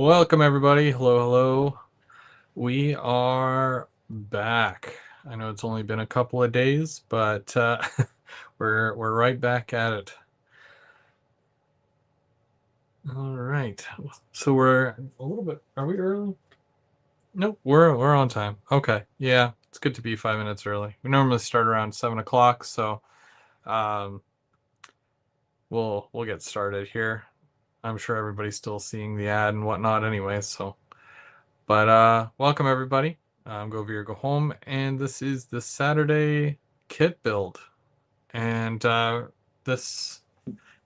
Welcome everybody. Hello, hello. We are back. I know it's only been a couple of days, but we're right back at it. All right. So we're a little bit. Are we early? Nope. We're on time. Okay. Yeah, it's good to be 5 minutes early. We normally start around 7 o'clock, so um, we'll get started here. I'm sure everybody's still seeing the ad and whatnot, anyway. So. But welcome everybody. Go Veer, go home, and this is the Saturday kit build. And this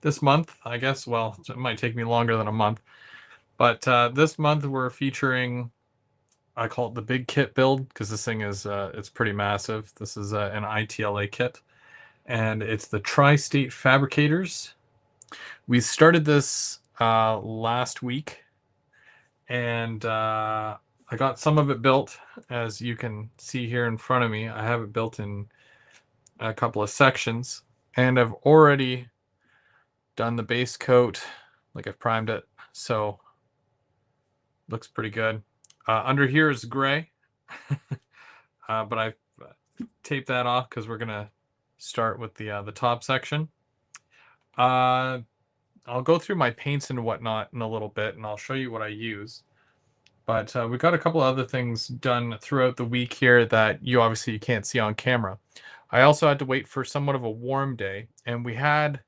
this month, I guess, well, it might take me longer than a month, but this month we're featuring. I call it the big kit build because this thing is it's pretty massive. This is an ITLA kit, and it's the Tri-State Fabricators. We started this last week, and I got some of it built, as you can see here in front of me. I have it built in a couple of sections, and I've already done the base coat, like I've primed it, so looks pretty good. Under here is gray, but I've taped that off because we're gonna start with the top section. I'll go through my paints and whatnot in a little bit, and I'll show you what I use. But we got a couple other things done throughout the week here that you obviously can't see on camera. I also had to wait for somewhat of a warm day, and we had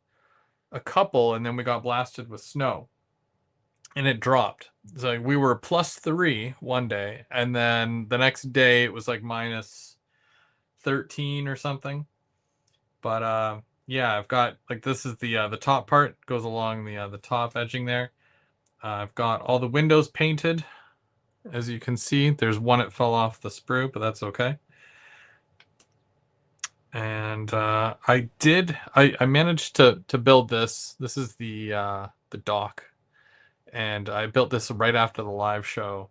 a couple, and then we got blasted with snow, and it dropped. So we were +3 one day, and then the next day it was like -13 or something. But yeah, I've got, like, this is the top part, goes along the top edging there. I've got all the windows painted. As you can see, there's one that fell off the sprue, but that's okay. And I managed to build this. This is the dock, and I built this right after the live show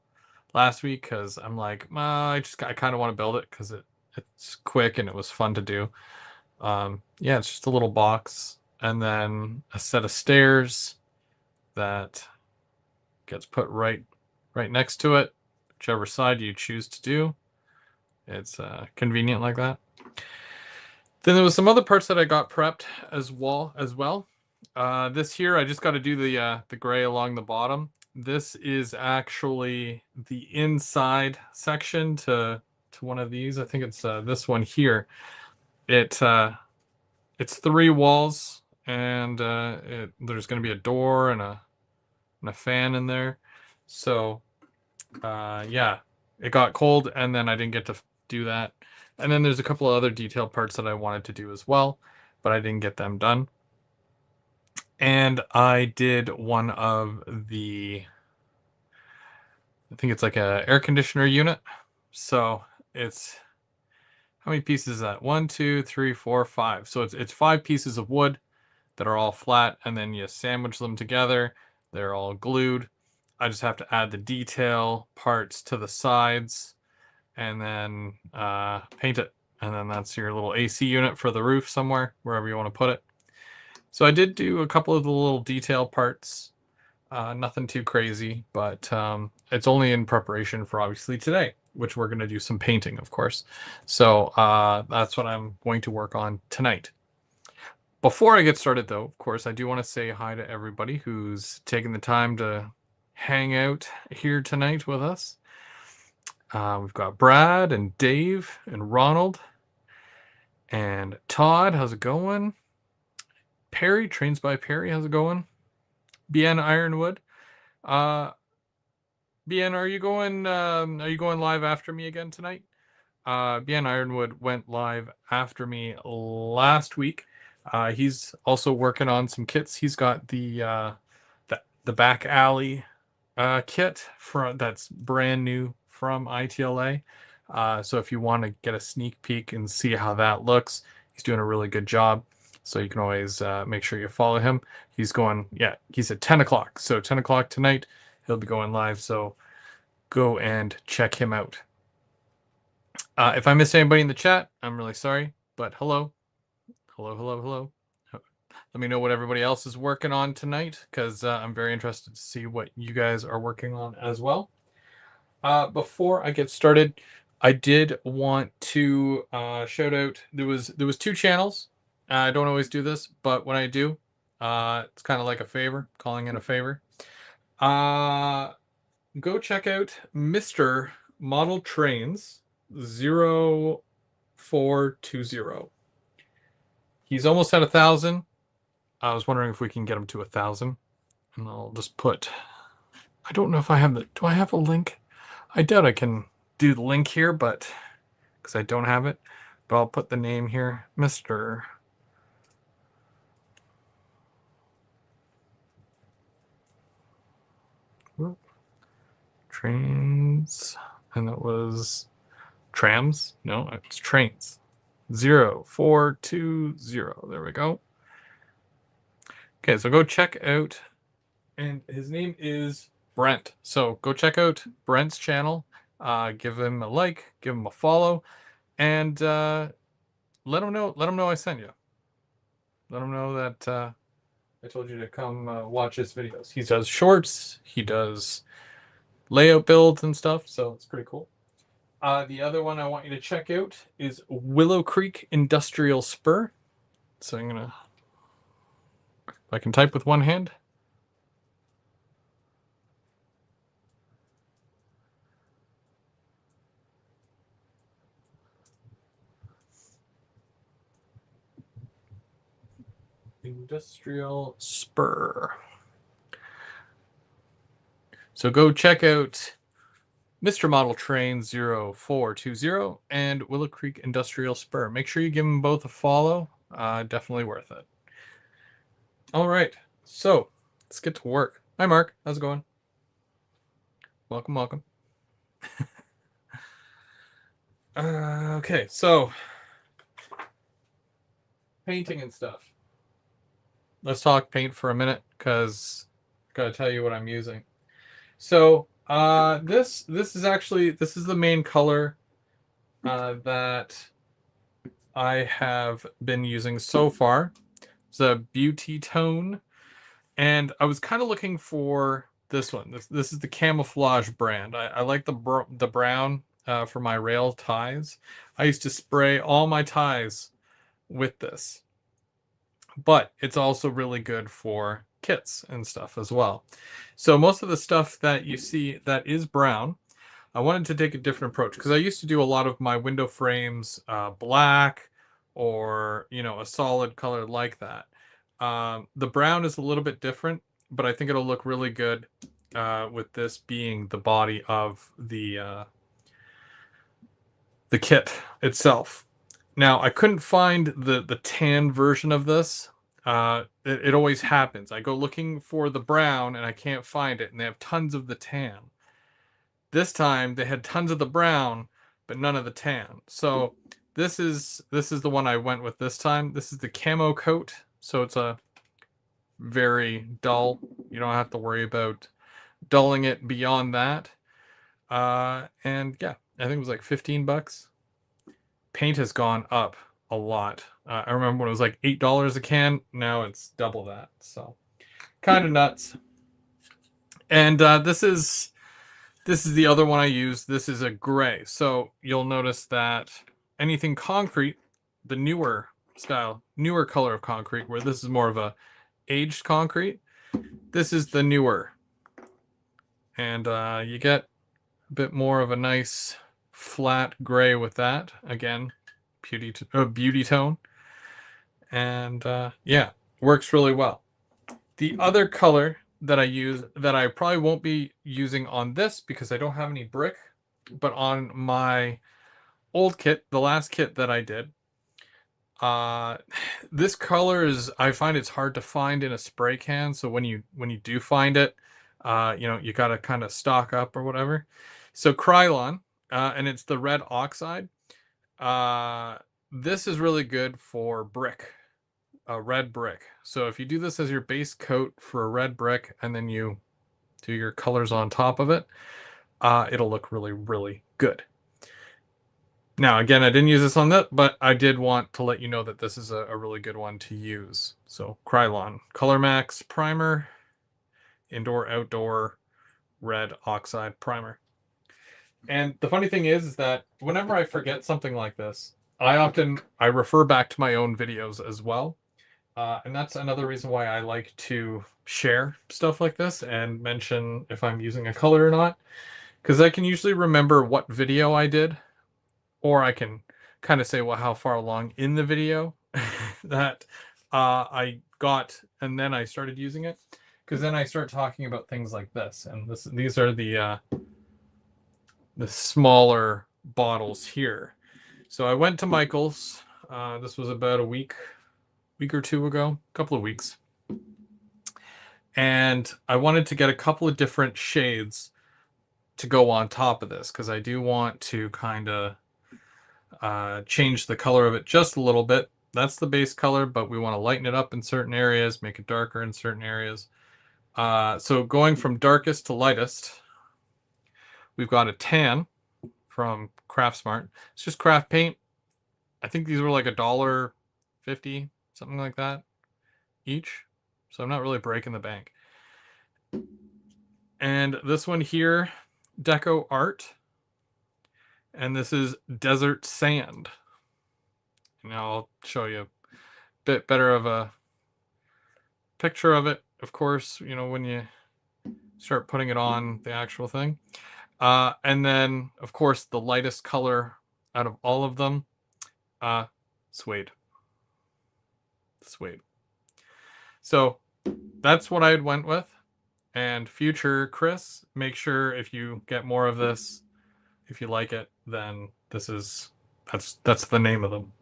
last week because I'm like, I kind of want to build it because it's quick and it was fun to do. Yeah, it's just a little box, and then a set of stairs that gets put right next to it, whichever side you choose to do. It's convenient like that. Then there was some other parts that I got prepped as well. This here, I just got to do the gray along the bottom. This is actually the inside section to one of these. I think it's this one here. It's 3 walls, and there's going to be a door and a fan in there. So yeah, it got cold, and then I didn't get to do that. And then there's a couple of other detailed parts that I wanted to do as well, but I didn't get them done. And I did one of I think it's like a air conditioner unit. So it's, how many pieces is that? 1, 2, 3, 4, 5. So it's 5 pieces of wood that are all flat, and then you sandwich them together. They're all glued. I just have to add the detail parts to the sides, and then paint it. And then that's your little AC unit for the roof somewhere, wherever you want to put it. So I did do a couple of the little detail parts. Nothing too crazy, but it's only in preparation for obviously today, which we're going to do some painting, of course. So that's what I'm going to work on tonight. Before I get started, though, of course, I do want to say hi to everybody who's taking the time to hang out here tonight with us. We've got Brad and Dave and Ronald and Todd. How's it going? Perry, Trains by Perry. How's it going? BN Ironwood. BN, are you going live after me again tonight? BN Ironwood went live after me last week. He's also working on some kits. He's got the back alley kit that's brand new from ITLA. So if you want to get a sneak peek and see how that looks, he's doing a really good job. So you can always make sure you follow him. He's at 10 o'clock. So 10 o'clock tonight, he'll be going live. So go and check him out. If I missed anybody in the chat, I'm really sorry. But hello. Hello, hello, hello. Let me know what everybody else is working on tonight, because I'm very interested to see what you guys are working on as well. Before I get started, I did want to shout out. There was two channels. I don't always do this, but when I do, it's kind of like a favor, calling in a favor. Go check out Mr. Model Trains 0420. He's almost at 1,000. I was wondering if we can get him to 1,000, and I'll just put. I don't know if I have the. Do I have a link? I doubt I can do the link here, but because I don't have it, but I'll put the name here, Mr. Trains, and it was trams. No, it's trains. 0420. There we go. Okay, so go check out, and his name is Brent. So go check out Brent's channel. Give him a like, give him a follow, and let him know. Let him know I sent you. Let him know that I told you to come watch his videos. He does shorts. He does layout builds and stuff. So it's pretty cool. The other one I want you to check out is Willow Creek Industrial Spur. So I'm gonna, if I can type with one hand. Industrial Spur. So go check out Mr. Model Train 0420 and Willow Creek Industrial Spur. Make sure you give them both a follow. Definitely worth it. All right, so let's get to work. Hi, Mark. How's it going? Welcome, welcome. Okay, so painting and stuff. Let's talk paint for a minute, because I gotta tell you what I'm using. So this is the main color that I have been using so far. It's a Beauty Tone, and I was kind of looking for this one. This is the Camouflage brand. I like the brown for my rail ties. I used to spray all my ties with this, but it's also really good for kits and stuff as well. So most of the stuff that you see that is brown, I wanted to take a different approach, because I used to do a lot of my window frames black, or a solid color like that. The brown is a little bit different, but I think it'll look really good with this being the body of the kit itself. Now, I couldn't find the tan version of this. It always happens. I go looking for the brown and I can't find it, and they have tons of the tan. This time they had tons of the brown, but none of the tan. So this is the one I went with this time. This is the camo coat, so it's a very dull. You don't have to worry about dulling it beyond that. And yeah, I think it was like 15 bucks. Paint has gone up a lot. I remember when it was like $8 a can. Now it's double that. So kind of nuts. And this is the other one I use. This is a gray. So you'll notice that anything concrete, the newer style, newer color of concrete, where this is more of a aged concrete, this is the newer. And you get a bit more of a nice flat gray with that. Again, beauty tone. And yeah, works really well. The other color that I use, that I probably won't be using on this because I don't have any brick, but on my old kit, the last kit that I did, this color is, I find it's hard to find in a spray can. So when you do find it, you gotta kind of stock up or whatever. So Krylon, and it's the red oxide. This is really good for brick, a red brick. So if you do this as your base coat for a red brick, and then you do your colors on top of it, it'll look really, really good. Now, again, I didn't use this on that, but I did want to let you know that this is a really good one to use. So, Krylon Color Max Primer, Indoor Outdoor Red Oxide Primer. And the funny thing is that whenever I forget something like this, I refer back to my own videos as well. And that's another reason why I like to share stuff like this and mention if I'm using a color or not. Because I can usually remember what video I did, or I can kind of say, well, how far along in the video that I got, and then I started using it. Because then I start talking about things like this, and these are the smaller bottles here. So I went to Michael's. This was about a week or two ago, a couple of weeks, and I wanted to get a couple of different shades to go on top of this because I do want to kind of change the color of it just a little bit. That's the base color, but we want to lighten it up in certain areas, make it darker in certain areas. So going from darkest to lightest, we've got a tan from Craft Smart. It's just craft paint. I think these were like $1.50, something like that, each. So I'm not really breaking the bank. And this one here, Deco Art. And this is Desert Sand. And I'll show you a bit better of a picture of it, of course, you know, when you start putting it on the actual thing. And then, of course, the lightest color out of all of them, suede. Suede. So that's what I went with. And future Chris, make sure if you get more of this, if you like it, then that's the name of them.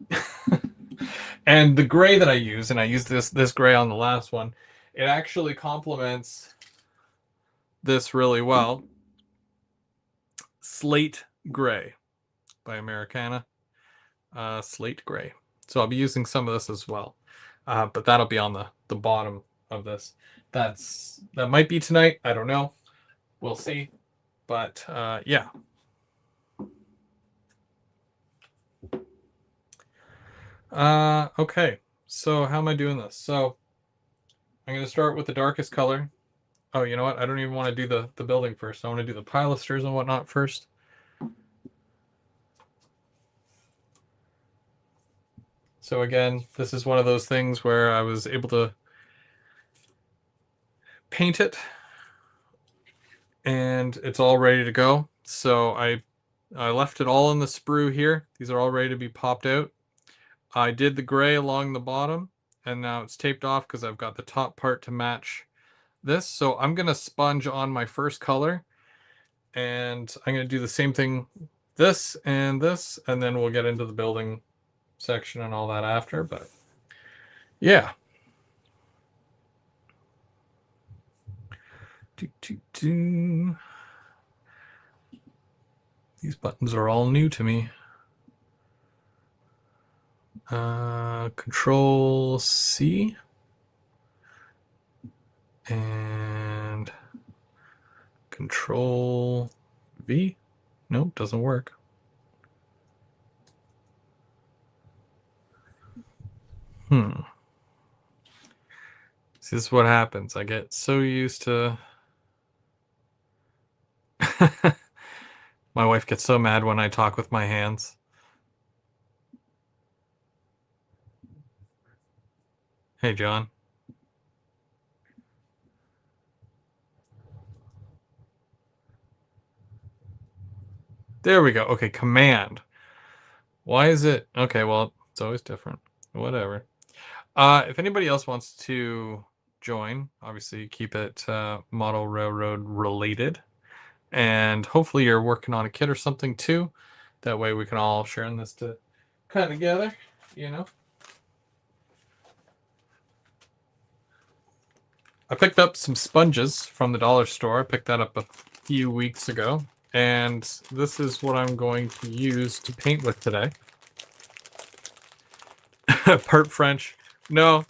And the gray that I use, and I used this gray on the last one, it actually complements this really well. Slate Gray by Americana. Slate Gray. So I'll be using some of this as well. But that'll be on the bottom of this. That might be tonight. I don't know. We'll see. But yeah. Okay. So how am I doing this? So I'm going to start with the darkest color. Oh, you know what? I don't even want to do the building first. I want to do the pilasters and whatnot first. So again, this is one of those things where I was able to paint it and it's all ready to go. So I left it all in the sprue here. These are all ready to be popped out. I did the gray along the bottom and now it's taped off because I've got the top part to match this. So I'm going to sponge on my first color and I'm going to do the same thing, this, and then we'll get into the building section and all that after. But yeah. These buttons are all new to me. Control C and Control V. Nope, doesn't work. This is what happens. I get so used to... My wife gets so mad when I talk with my hands. Hey, John. There we go. Okay, command. Why is it... Okay, well, it's always different. Whatever. If anybody else wants to join, obviously keep it Model Railroad related. And hopefully you're working on a kit or something too. That way we can all share in this to kind of together, you know. I picked up some sponges from the dollar store. I picked that up a few weeks ago. And this is what I'm going to use to paint with today. Part French. No.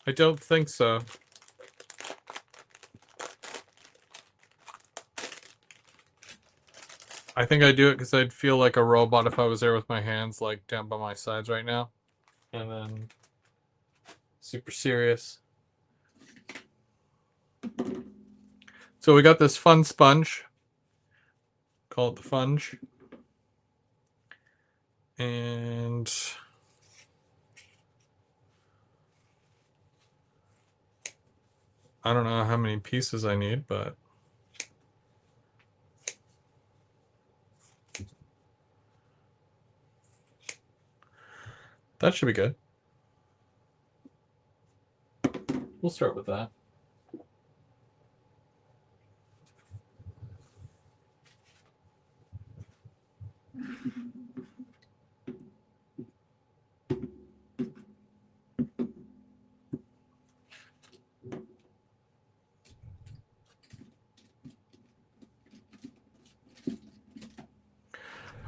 I don't think so. I think I do it because I'd feel like a robot if I was there with my hands like down by my sides right now. And then super serious. So we got this fun sponge. Call it the funge. And I don't know how many pieces I need, but that should be good. We'll start with that.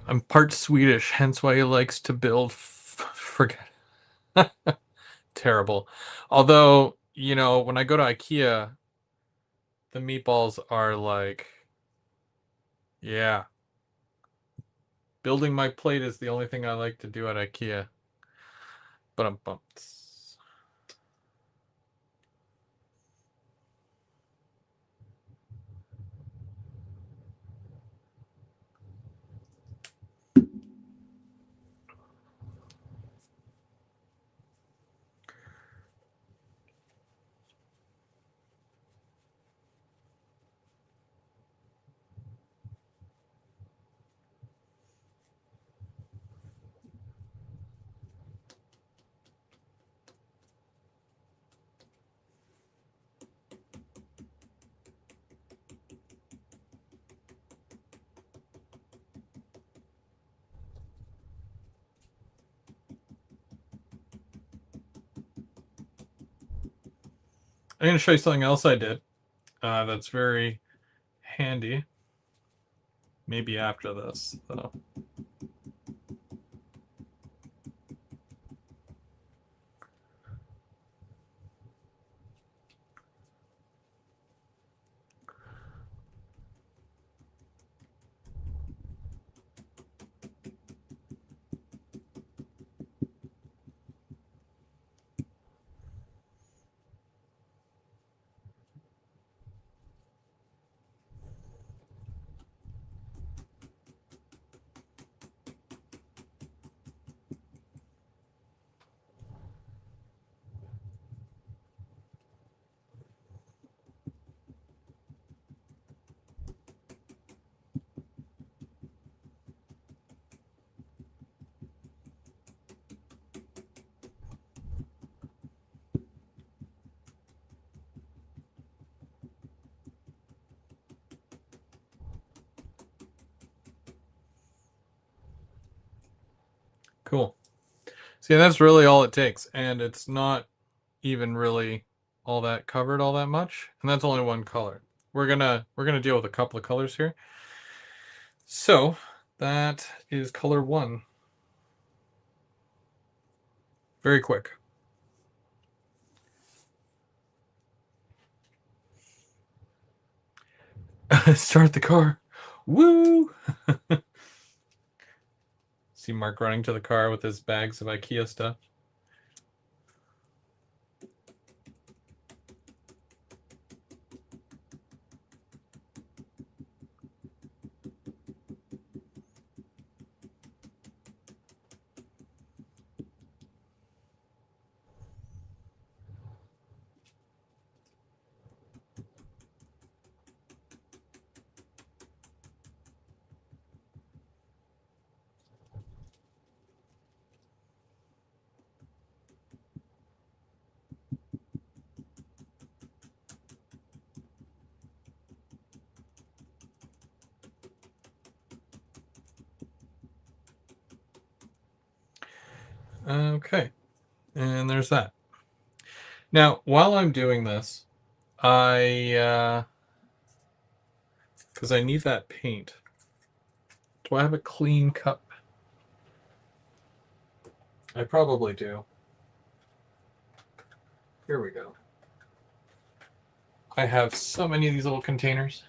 I'm part Swedish, hence why he likes to build. Forget. Terrible. Although, you know, when I go to IKEA, the meatballs are like, yeah. Building my plate is the only thing I like to do at IKEA. But I'm bumped. I'm going to show you something else I did that's very handy. Maybe after this, though. Cool. See, that's really all it takes, and it's not even really all that covered all that much, and that's only one color. We're gonna deal with a couple of colors here. So that is color 1. Very quick. Start the car. Woo! See Mark running to the car with his bags of IKEA stuff. Okay, and there's that. Now, while I'm doing this, because I need that paint. Do I have a clean cup? I probably do. Here we go. I have so many of these little containers.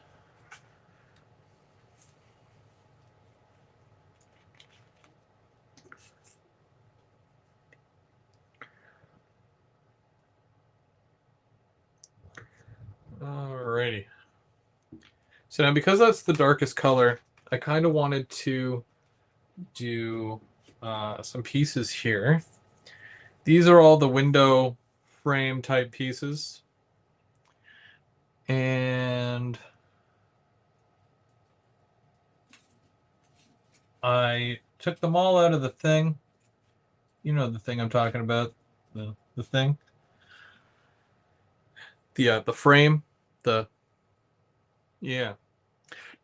So now, because that's the darkest color, I kind of wanted to do some pieces here. These are all the window frame type pieces. And I took them all out of the thing. You know the thing I'm talking about. The thing. The frame. Yeah.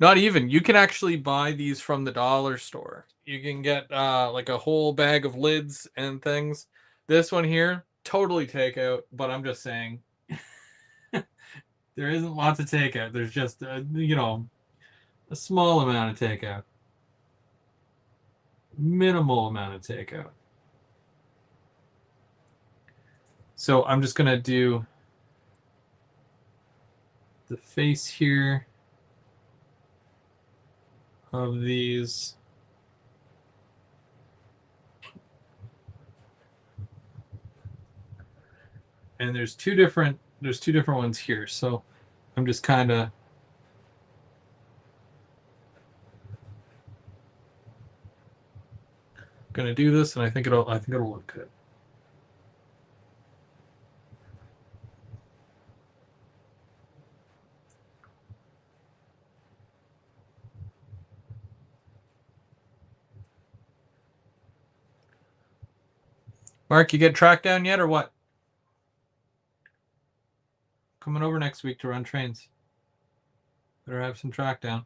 Not even. You can actually buy these from the dollar store. You can get like a whole bag of lids and things. This one here, totally takeout, but I'm just saying there isn't lots of takeout. There's just a small amount of takeout. Minimal amount of takeout. So I'm just going to do the face here of these. And there's two different ones here. So I'm just kind of going to do this, and I think it'll look good. Mark, you get track down yet or what? Coming over next week to run trains. Better have some track down.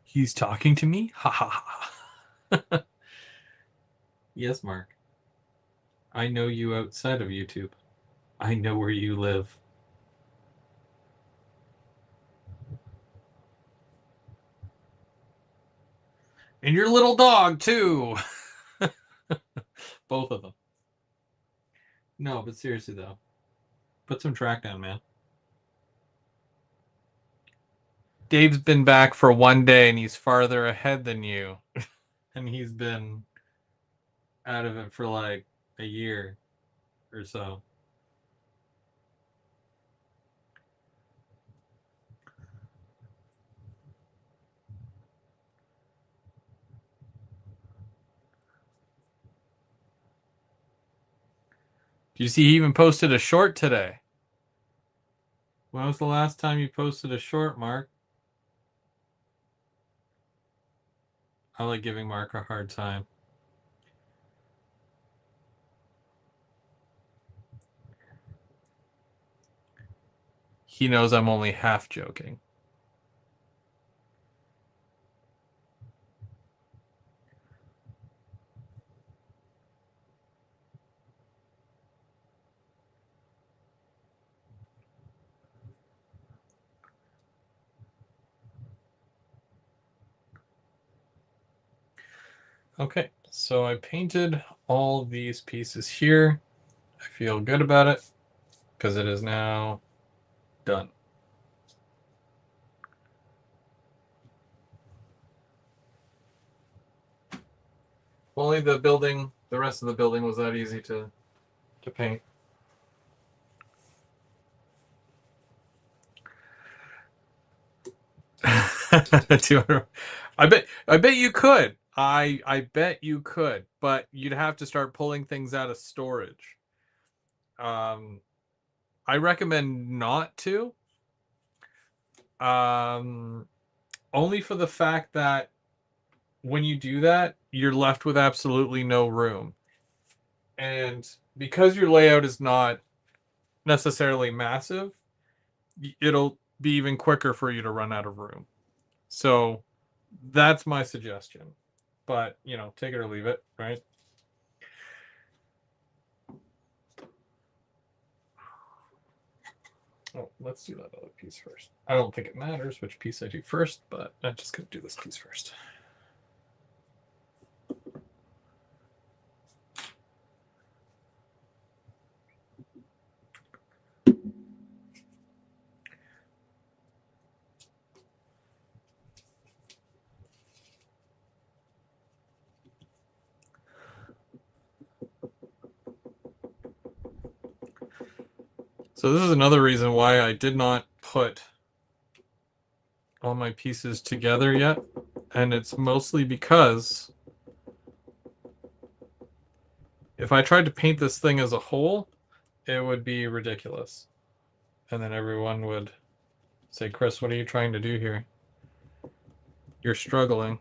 He's talking to me? Ha ha ha. Yes, Mark. I know you outside of YouTube. I know where you live. And your little dog, too. Both of them. No, but seriously, though. Put some track down, man. Dave's been back for 1 day, and he's farther ahead than you. And he's been out of it for like a year or so. Do you see he even posted a short today? When was the last time you posted a short, Mark? I like giving Mark a hard time. He knows I'm only half joking. Okay, so I painted all these pieces here. I feel good about it because it is now done. If only the rest of the building was that easy to paint. I bet you could. I bet you could, but you'd have to start pulling things out of storage. I recommend not to. Only for the fact that when you do that, you're left with absolutely no room. And because your layout is not necessarily massive, it'll be even quicker for you to run out of room. So that's my suggestion. But, take it or leave it, right? Oh, let's do that other piece first. I don't think it matters which piece I do first, but I'm just going to do this piece first. So this is another reason why I did not put all my pieces together yet, and it's mostly because if I tried to paint this thing as a whole, it would be ridiculous. And then everyone would say, Chris, what are you trying to do here? You're struggling.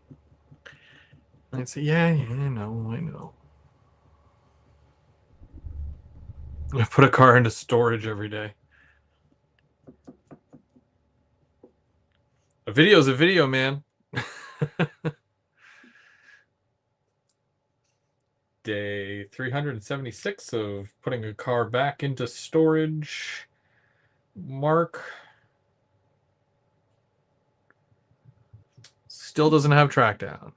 And I'd say, yeah, I know. I put a car into storage every day. A video's a video, man. Day 376 of putting a car back into storage. Mark. Still doesn't have track down.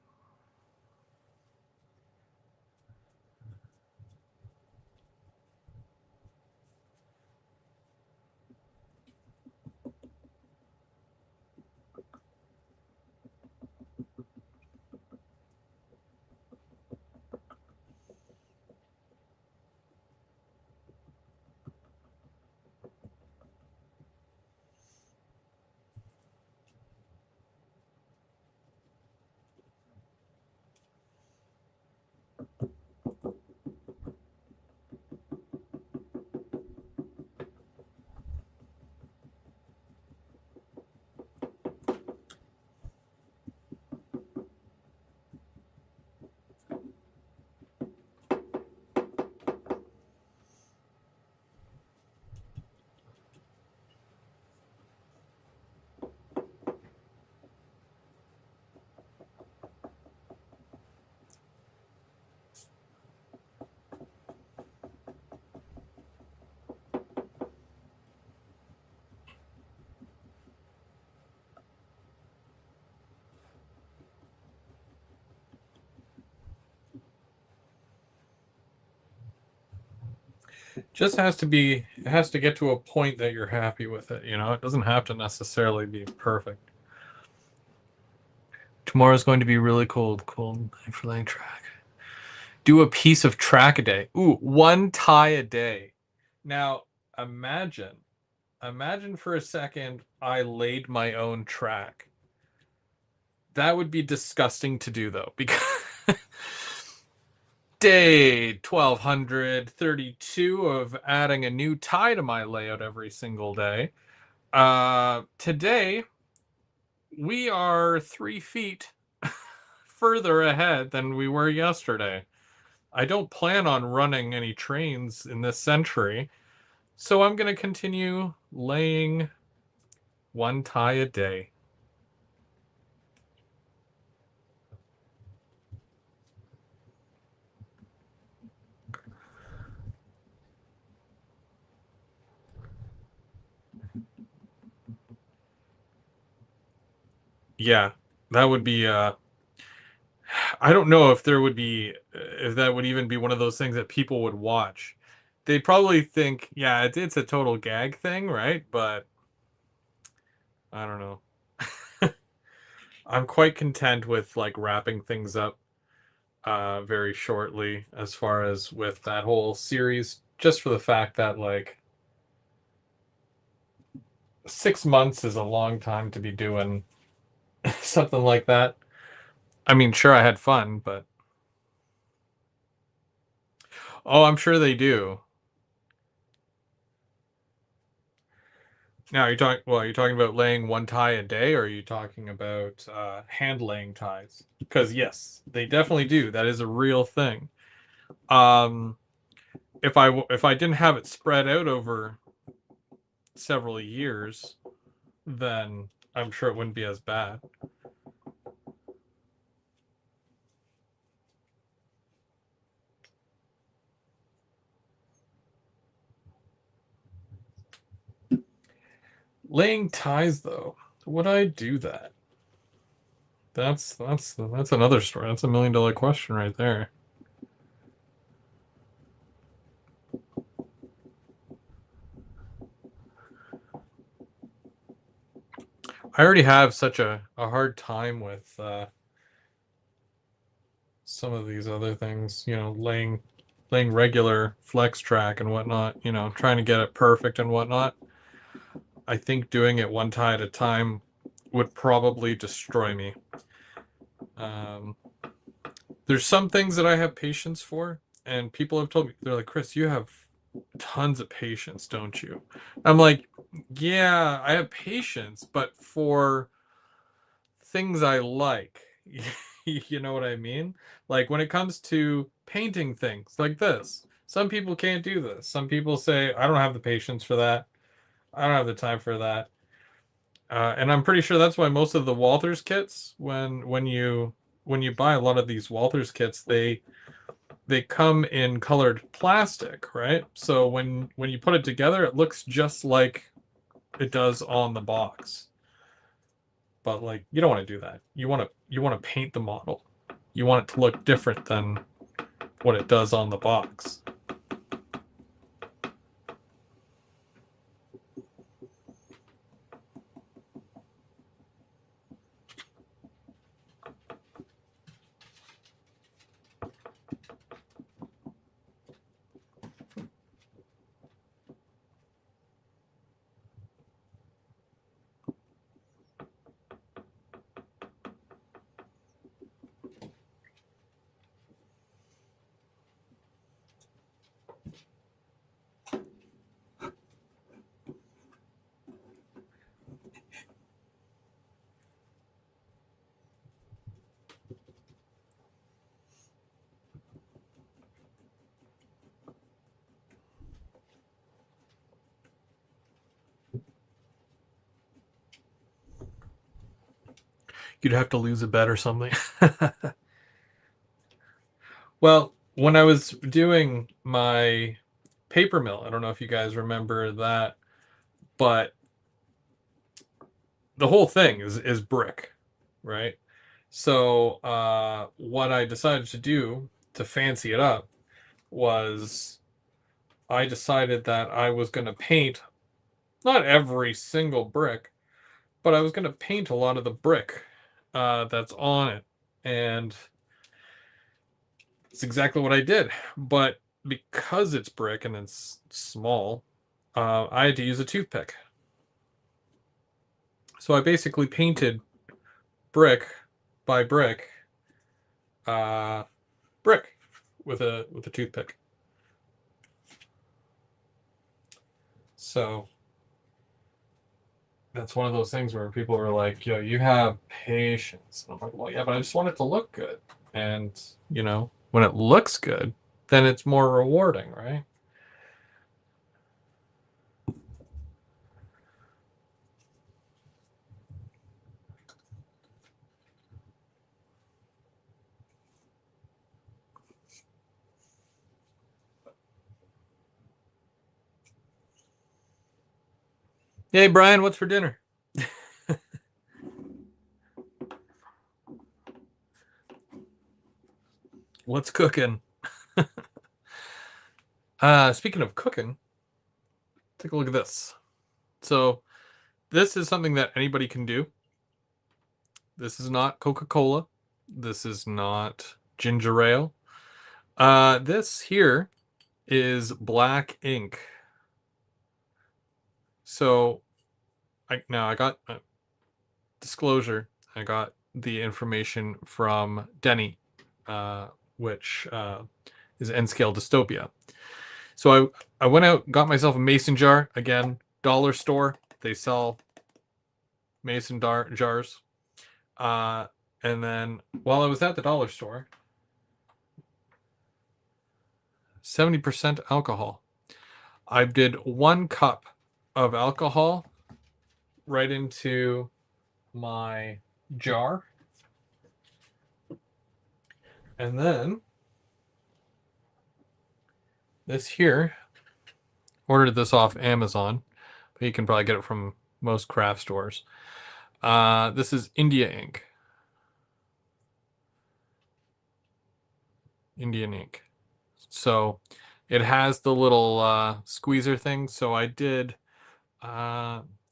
Just has to be, it has to get to a point that you're happy with it, you know? It doesn't have to necessarily be perfect. Tomorrow's going to be really cold. Cold night for laying track. Do a piece of track a day. Ooh, one tie a day. Now, imagine for a second I laid my own track. That would be disgusting to do, though, because day 1232 of adding a new tie to my layout every single day. Today, we are 3 feet further ahead than we were yesterday. I don't plan on running any trains in this century, so I'm going to continue laying one tie a day. Yeah, that would be I don't know if there would be if that would even be one of those things that people would watch. They'd probably think, yeah, it's a total gag thing, right? But I don't know. I'm quite content with like wrapping things up very shortly as far as with that whole series, just for the fact that like 6 months is a long time to be doing something like that. I mean, sure, I had fun, but oh, I'm sure they do. Now, are you talking about laying one tie a day, or are you talking about hand laying ties? Because yes, they definitely do. That is a real thing. Um, if I didn't have it spread out over several years, then I'm sure it wouldn't be as bad. Laying ties, though, would I do that? That's another story. That's $1 million question right there. I already have such a hard time with some of these other things, laying regular flex track and whatnot, trying to get it perfect and whatnot. I think doing it one tie at a time would probably destroy me. Um, there's some things that I have patience for, and people have told me, they're like, Chris, you have tons of patience, don't you? I'm like, yeah, I have patience, but for things I like. You know what I mean? Like when it comes to painting things like this, some people can't do this. Some people say, I don't have the patience for that. I don't have the time for that. And I'm pretty sure that's why most of the Walters kits, when you buy a lot of these Walters kits, they come in colored plastic, right? So when you put it together, it looks just like it does on the box. But like you don't want to do that. You want to paint the model. You want it to look different than what it does on the box. You'd have to lose a bet or something. Well, when I was doing my paper mill, I don't know if you guys remember that, but the whole thing is brick, right? So what I decided to do to fancy it up was I decided that I was going to paint not every single brick, but I was going to paint a lot of the brick that's on it. And it's exactly what I did. But because it's brick and it's small, I had to use a toothpick. So I basically painted brick by brick, uh, brick with a toothpick. So that's one of those things where people are like, "Yo, you have patience." And I'm like, "Well, yeah, but I just want it to look good." And when it looks good, then it's more rewarding, right? Hey, Brian, what's for dinner? What's cooking? Speaking of cooking, take a look at this. So this is something that anybody can do. This is not Coca-Cola. This is not ginger ale. This here is black ink. So I got disclosure. I got the information from Denny, uh, which is N Scale Dystopia. So I went out, got myself a mason jar. Again, dollar store. They sell mason jars. And then while I was at the dollar store, 70% alcohol. I did 1 cup of alcohol right into my jar. And then this here, ordered this off Amazon, but you can probably get it from most craft stores. This is India ink. Indian ink. So it has the little squeezer thing. So I did.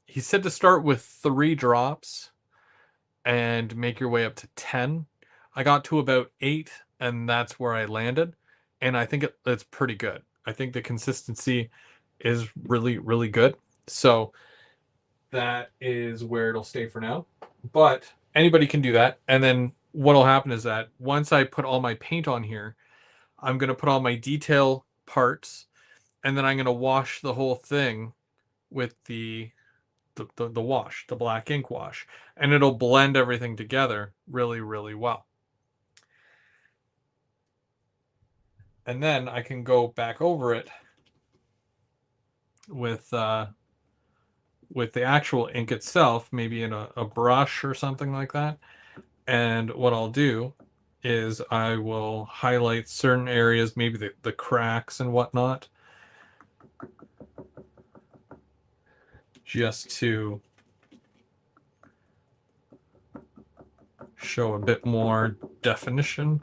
He said to start with 3 drops and make your way up to 10. I got to about 8, and that's where I landed. And I think it's pretty good. I think the consistency is really, really good. So that is where it'll stay for now. But anybody can do that. And then what'll happen is that once I put all my paint on here, I'm going to put all my detail parts, and then I'm going to wash the whole thing with the wash, the black ink wash, and it'll blend everything together really, really well. And then I can go back over it with the actual ink itself, maybe in a brush or something like that. And what I'll do is I will highlight certain areas, maybe the cracks and whatnot, just to show a bit more definition.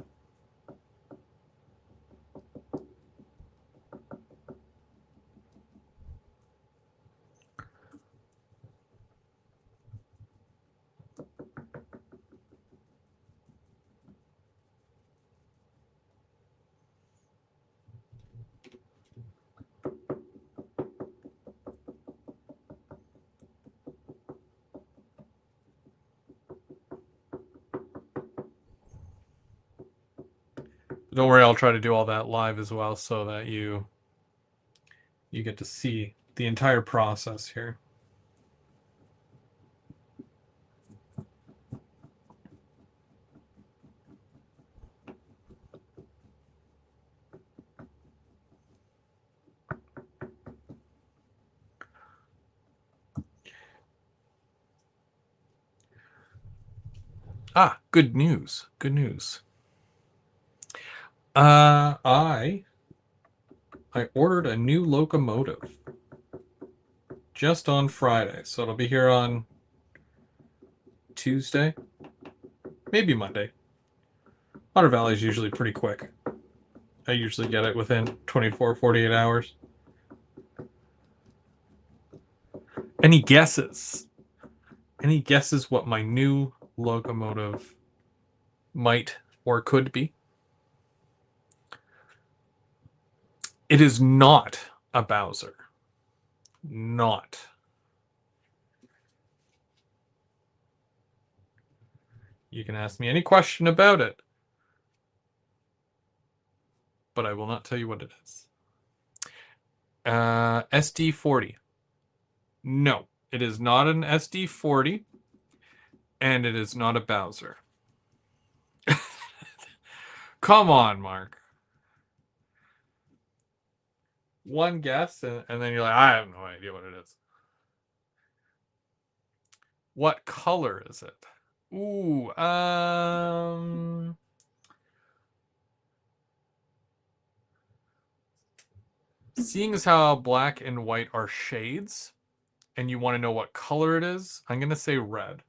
Don't worry, I'll try to do all that live as well so that you get to see the entire process here. Good news. Good news. I ordered a new locomotive just on Friday, so it'll be here on Tuesday, maybe Monday. Otter Valley is usually pretty quick. I usually get it within 24, 48 hours. Any guesses? Any guesses what my new locomotive might or could be? It is not a Bowser. Not. You can ask me any question about it, but I will not tell you what it is. SD40. No, it is not an SD40, and it is not a Bowser. Come on, Mark. One guess, and then you're like, I have no idea what it is. What color is it? Ooh, seeing as how black and white are shades, and you want to know what color it is, I'm going to say red.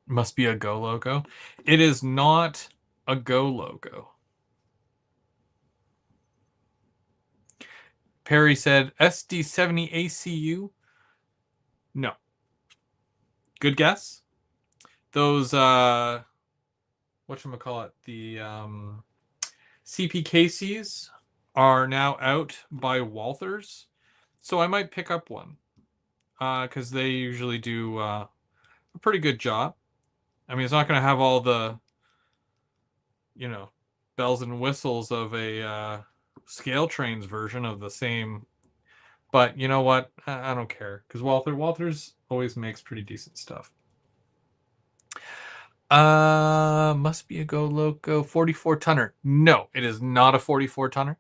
Must be a Go logo. It is not a Go logo. Perry said SD70 ACU. No. Good guess. Those whatchamacallit, the CPKCs are now out by Walthers, so I might pick up one because they usually do a pretty good job. I mean, it's not going to have all the, bells and whistles of a scale trains version of the same, but you know what? I don't care because Walthers always makes pretty decent stuff. Must be a Go Loco 44 tonner. No, it is not a 44 tonner.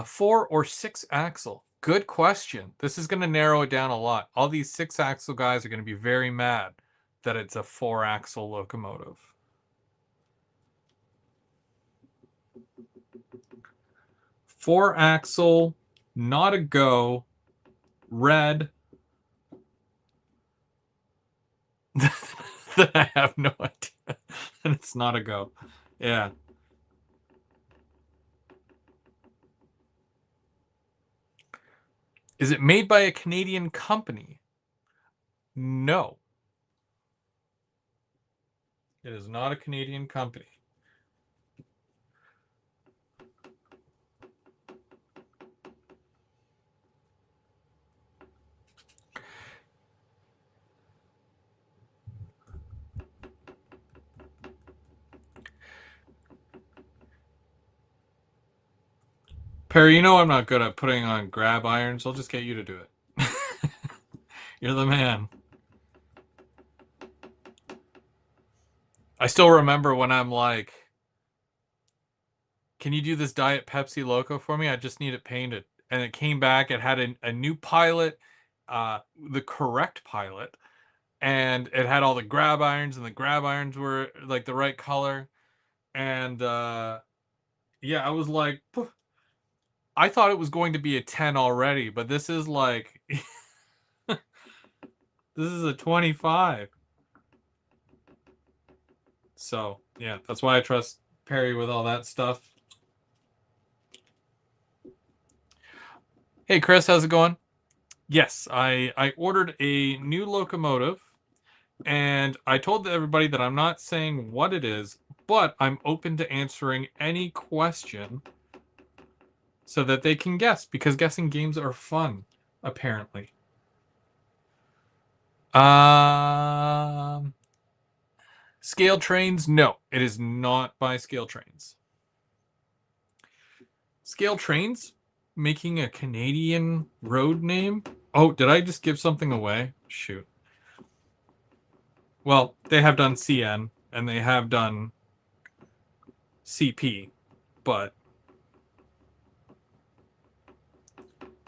4 or 6 axle. Good question. This is going to narrow it down a lot. All these 6 axle guys are going to be very mad that it's a 4 axle locomotive. 4-axle, not a go, red. That I have no idea. And it's not a go. Yeah. Is it made by a Canadian company? No. It is not a Canadian company. Perry, you know I'm not good at putting on grab irons. I'll just get you to do it. You're the man. I still remember when I'm like, can you do this Diet Pepsi Loco for me? I just need it painted. And it came back. It had a new pilot, the correct pilot. And it had all the grab irons, and the grab irons were like the right color. And yeah, I was like, I thought it was going to be a 10 already, but this is like, this is a 25. So yeah, that's why I trust Perry with all that stuff. Hey Chris, how's it going? Yes, I ordered a new locomotive, and I told everybody that I'm not saying what it is, but I'm open to answering any question so that they can guess, because guessing games are fun, apparently. Scale Trains? No, it is not by Scale Trains. Scale Trains? Making a Canadian road name? Oh, did I just give something away? Shoot. Well, they have done CN and they have done CP, but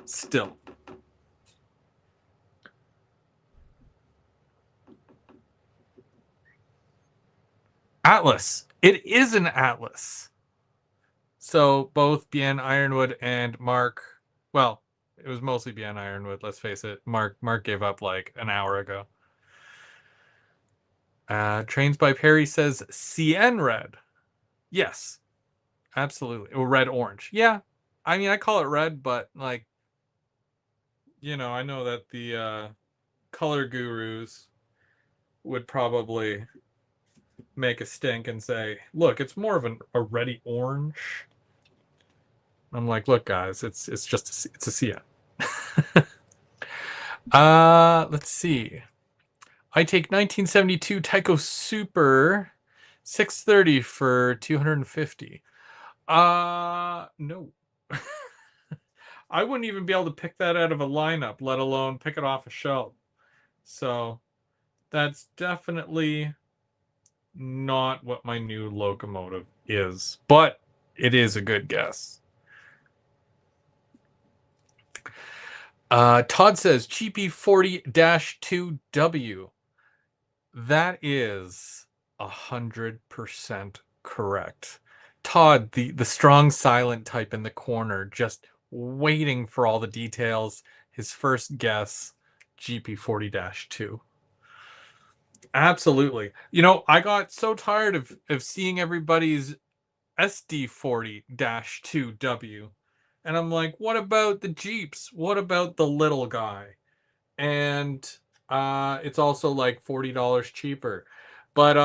still. Atlas. It is an Atlas. So both Bien Ironwood and Mark, well, it was mostly Bien Ironwood, let's face it. Mark gave up like an hour ago. Trains by Perry says CN red. Yes, absolutely. Or red orange. Yeah. I mean, I call it red, but like, I know that the color gurus would probably make a stink and say, look, it's more of a reddy orange. I'm like, look, guys, it's just it's a CN. Let's see. I take 1972 Tyco Super 630 for 250. No. I wouldn't even be able to pick that out of a lineup, let alone pick it off a shelf. So that's definitely not what my new locomotive is, but it is a good guess. Todd says GP40-2W. That is 100% correct. Todd, the strong silent type in the corner, just waiting for all the details. His first guess, GP40-2. Absolutely. I got so tired of seeing everybody's SD40-2W. And I'm like, what about the Jeeps? What about the little guy? And it's also like $40 cheaper. But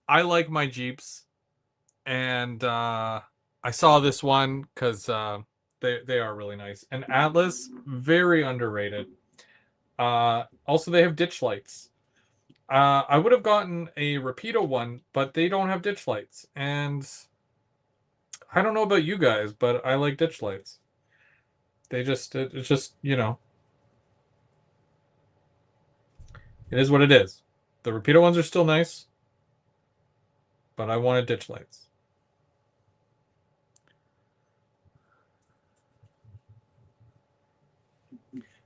I like my Jeeps, and I saw this one because they are really nice. And Atlas, very underrated. Also, they have ditch lights. I would have gotten a Rapido one, but they don't have ditch lights. And I don't know about you guys, but I like ditch lights. It's just, it is what it is. The Rapido ones are still nice, but I wanted ditch lights.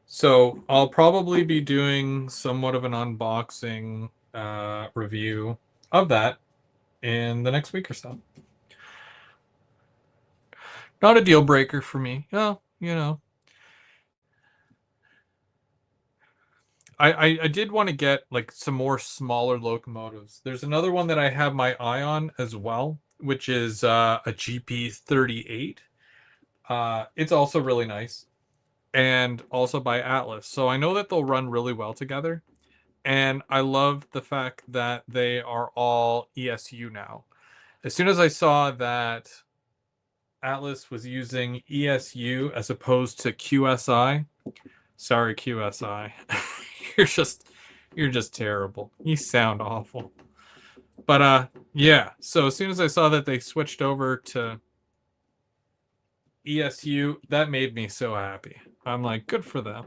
So I'll probably be doing somewhat of an unboxing review of that in the next week or so. Not a deal breaker for me. Well, I did want to get like some more smaller locomotives. There's another one that I have my eye on as well, which is a GP38. It's also really nice, and also by Atlas. So I know that they'll run really well together. And I love the fact that they are all ESU now. As soon as I saw that Atlas was using ESU as opposed to QSI, sorry QSI, you're just you're just terrible. You sound awful. But yeah, so as soon as I saw that they switched over to ESU, that made me so happy. I'm like, good for them.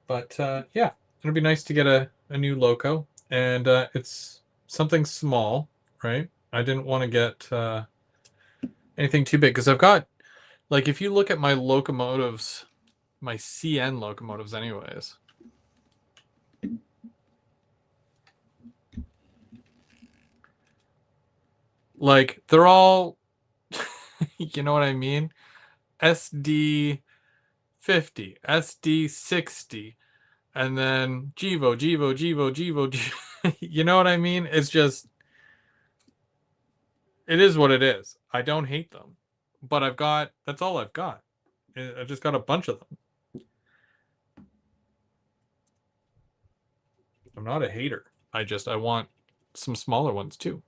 But yeah, it'll be nice to get a new loco, and it's something small, right? I didn't want to get anything too big because I've got, like, if you look at my locomotives, my CN locomotives, anyways, like they're all, you know what I mean? SD 50, SD 60, and then Givo. You know what I mean? It's just, it is what it is. I don't hate them, but that's all I've got. I just got a bunch of them. I'm not a hater. I want some smaller ones too.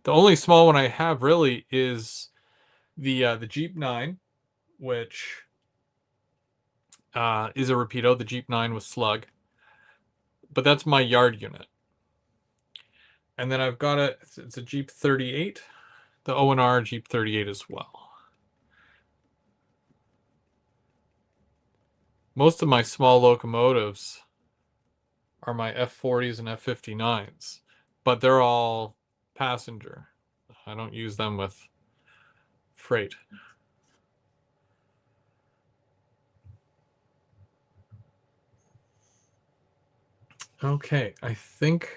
The only small one I have really is the Jeep 9, which is a Rapido, the Jeep 9 with slug, but that's my yard unit. And then I've got it's a Jeep 38, the O&R Jeep 38 as well. Most of my small locomotives are my F40s and F59s, but they're all passenger. I don't use them with freight. Okay, I think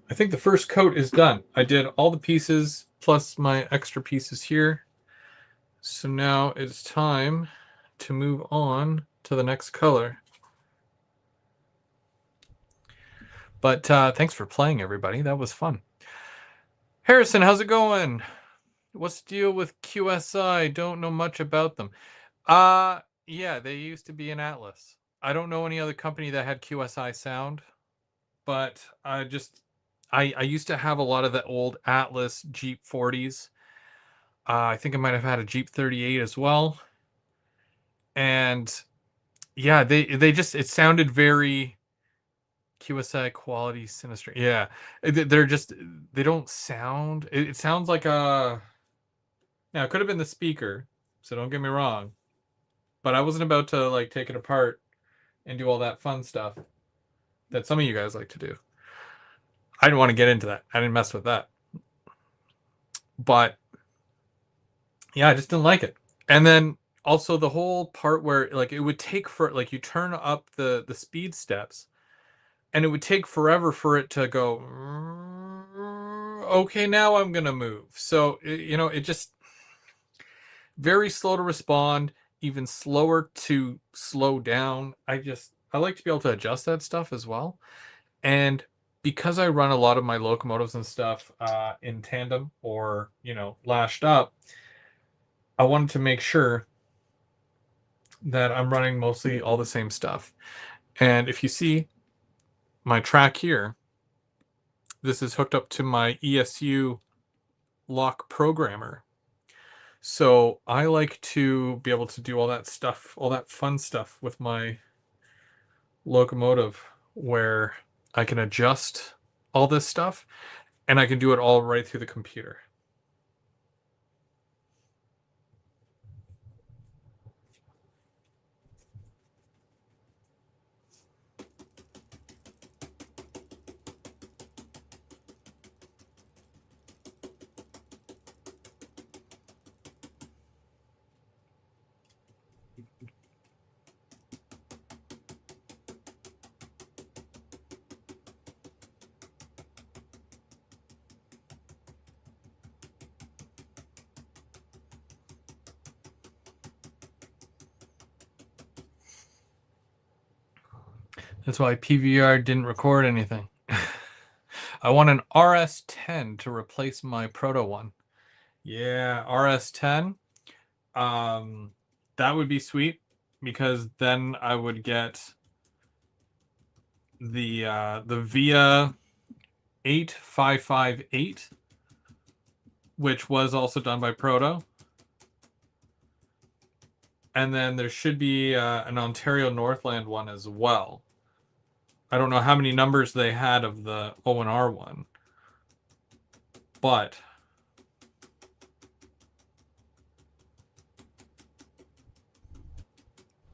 the first coat is done. I did all the pieces plus my extra pieces here. So now it's time to move on to the next color. But thanks for playing, everybody. That was fun. Harrison, how's it going? What's the deal with QSI? Don't know much about them. Yeah, they used to be an Atlas. I don't know any other company that had QSI sound, but I used to have a lot of the old Atlas Jeep 40s. I think I might have had a Jeep 38 as well. And yeah, they just, it sounded very QSI quality sinister. Yeah. They're just, they don't sound, it sounds like a, now it could have been the speaker, so don't get me wrong, but I wasn't about to like take it apart and do all that fun stuff that some of you guys like to do. I didn't want to get into that. I didn't mess with that. But yeah, I just didn't like it. And then also the whole part where like it would take for like you turn up the speed steps and it would take forever for it to go okay, now I'm going to move. So it just very slow to respond, even slower to slow down. I like to be able to adjust that stuff as well. And because I run a lot of my locomotives and stuff in tandem or, lashed up, I wanted to make sure that I'm running mostly all the same stuff. And if you see my track here, this is hooked up to my ESU lock programmer. So I like to be able to do all that stuff, all that fun stuff with my locomotive where I can adjust all this stuff and I can do it all right through the computer. That's why PVR didn't record anything. I want an RS10 to replace my Proto one. Yeah, RS10. That would be sweet because then I would get the VIA 8558, which was also done by Proto. And then there should be an Ontario Northland one as well. I don't know how many numbers they had of the O&R one, but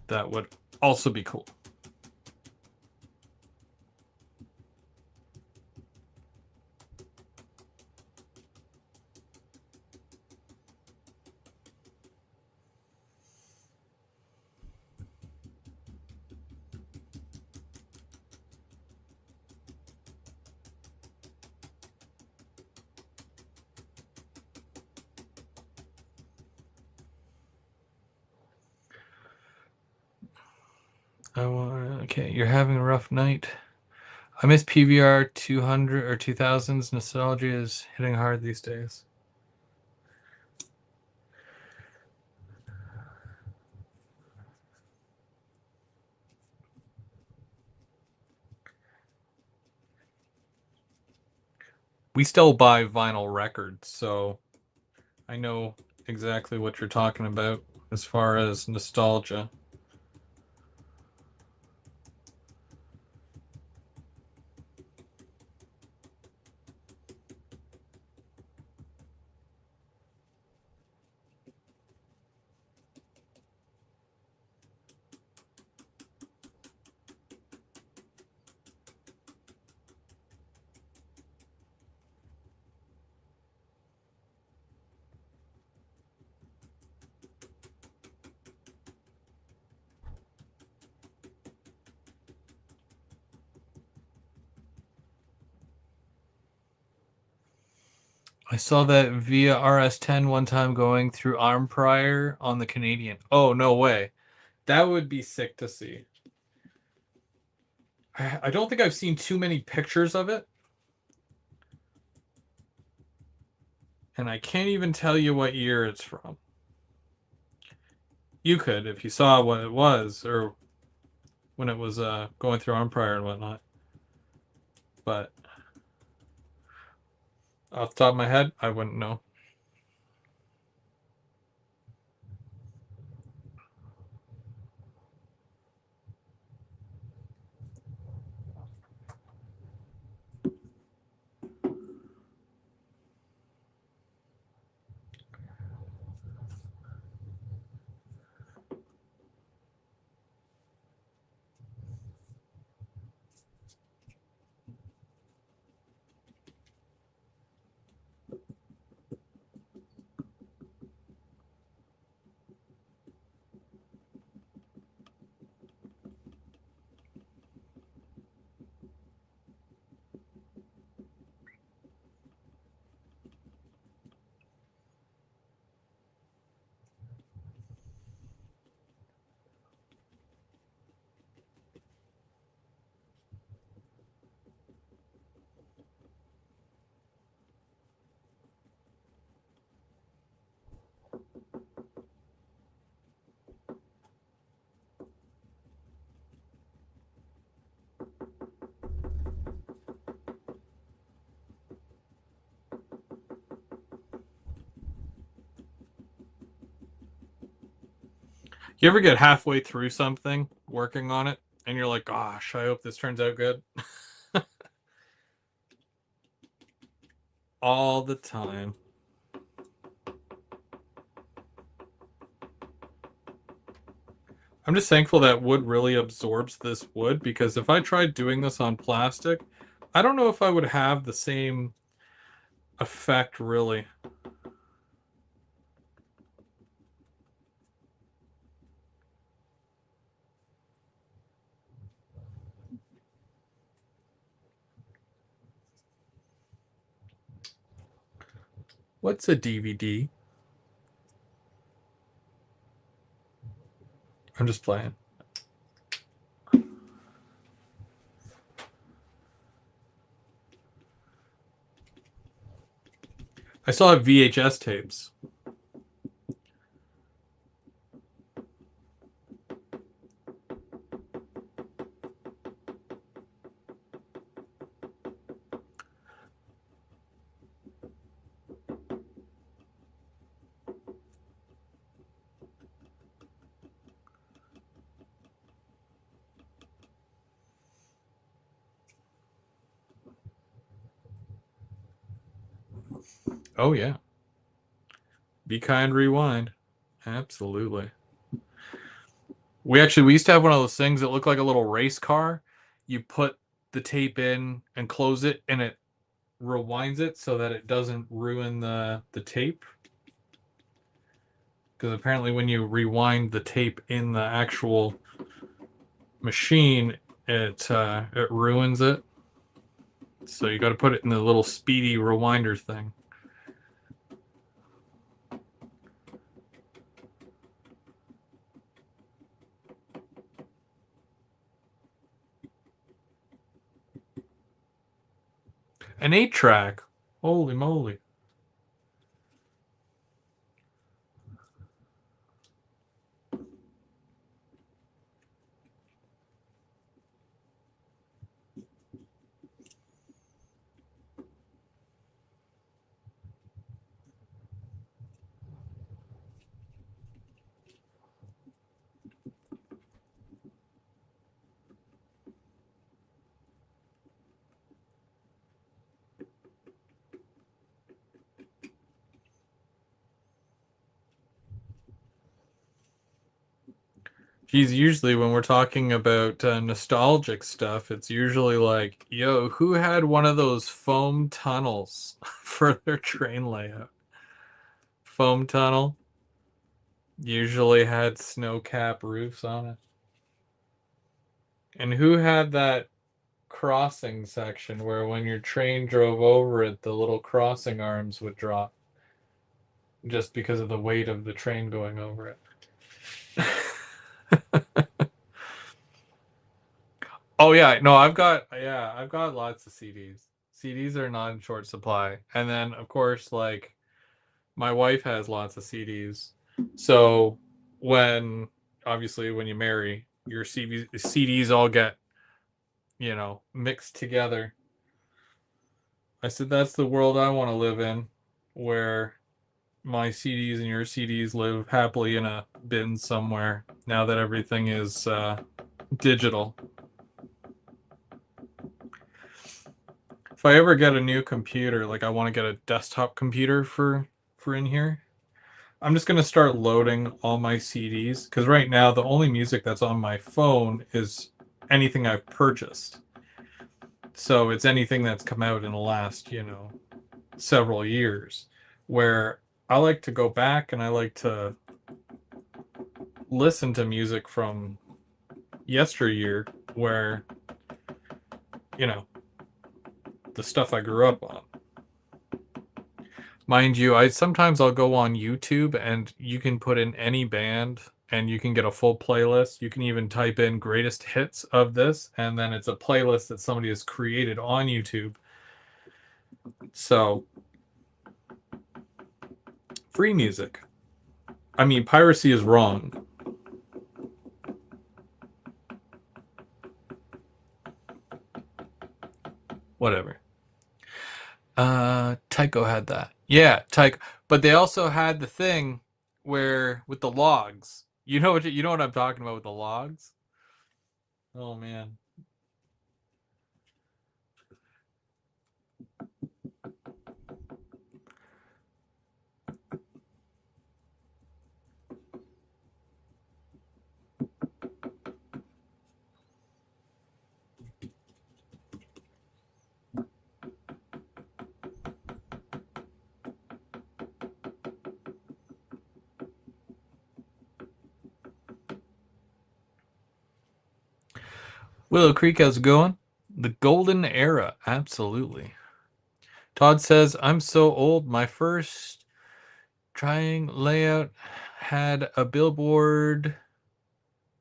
that would also be cool. Okay, you're having a rough night. I miss PVR 200 or 2000s. Nostalgia is hitting hard these days. We still buy vinyl records, so I know exactly what you're talking about as far as nostalgia. I saw that via RS10 one time going through arm prior on the Canadian. Oh, no way. That would be sick to see. I don't think I've seen too many pictures of it. And I can't even tell you what year it's from. You could if you saw what it was or when it was going through arm prior and whatnot. But off the top of my head, I wouldn't know. You ever get halfway through something, working on it, and you're like, gosh, I hope this turns out good? All the time. I'm just thankful that wood really absorbs this wood because if I tried doing this on plastic, I don't know if I would have the same effect really. What's a DVD? I'm just playing. I still have VHS tapes. Oh yeah. Be Kind Rewind. Absolutely. We used to have one of those things that looked like a little race car. You put the tape in and close it, and it rewinds it so that it doesn't ruin the tape. Because apparently, when you rewind the tape in the actual machine, it ruins it. So you got to put it in the little speedy rewinder thing. An 8-track. Holy moly. Geez, usually when we're talking about nostalgic stuff, it's usually like, yo, who had one of those foam tunnels for their train layout? Foam tunnel usually had snow cap roofs on it. And who had that crossing section where when your train drove over it, the little crossing arms would drop just because of the weight of the train going over it? Oh yeah, no, I've got lots of CDs. CDs are not in short supply. And then of course like my wife has lots of CDs. So when obviously when you marry, your CDs all get, mixed together. I said that's the world I want to live in, where my CDs and your CDs live happily in a bin somewhere now that everything is digital. If I ever get a new computer, like I want to get a desktop computer for in here, I'm just gonna start loading all my CDs because right now the only music that's on my phone is anything I've purchased. So it's anything that's come out in the last, several years. Where I like to go back and I like to listen to music from yesteryear, where you know the stuff I grew up on. Mind you, I'll go on YouTube and you can put in any band and you can get a full playlist. You can even type in greatest hits of this, and then it's a playlist that somebody has created on YouTube. So, free music. I mean, piracy is wrong. Whatever. Tycho had that. Yeah, Tycho. But they also had the thing where with the logs. You know what I'm talking about with the logs? Oh man. Willow Creek, how's it going? The golden era, absolutely. Todd says, I'm so old. My first trying layout had a billboard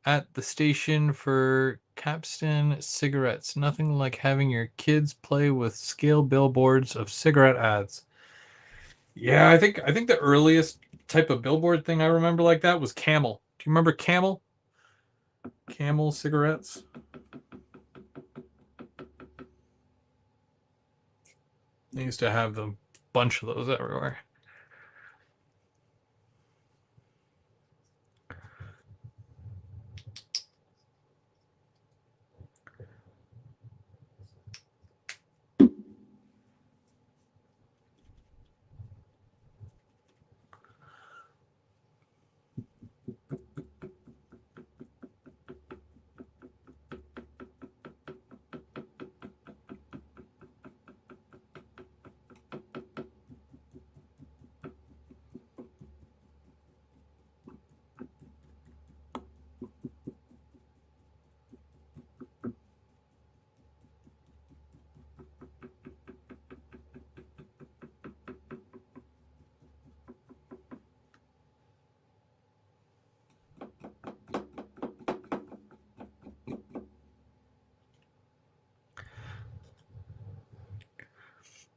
at the station for Capstan cigarettes. Nothing like having your kids play with scale billboards of cigarette ads. Yeah, I think the earliest type of billboard thing I remember like that was Camel. Do you remember Camel? Camel cigarettes? They used to have a bunch of those everywhere.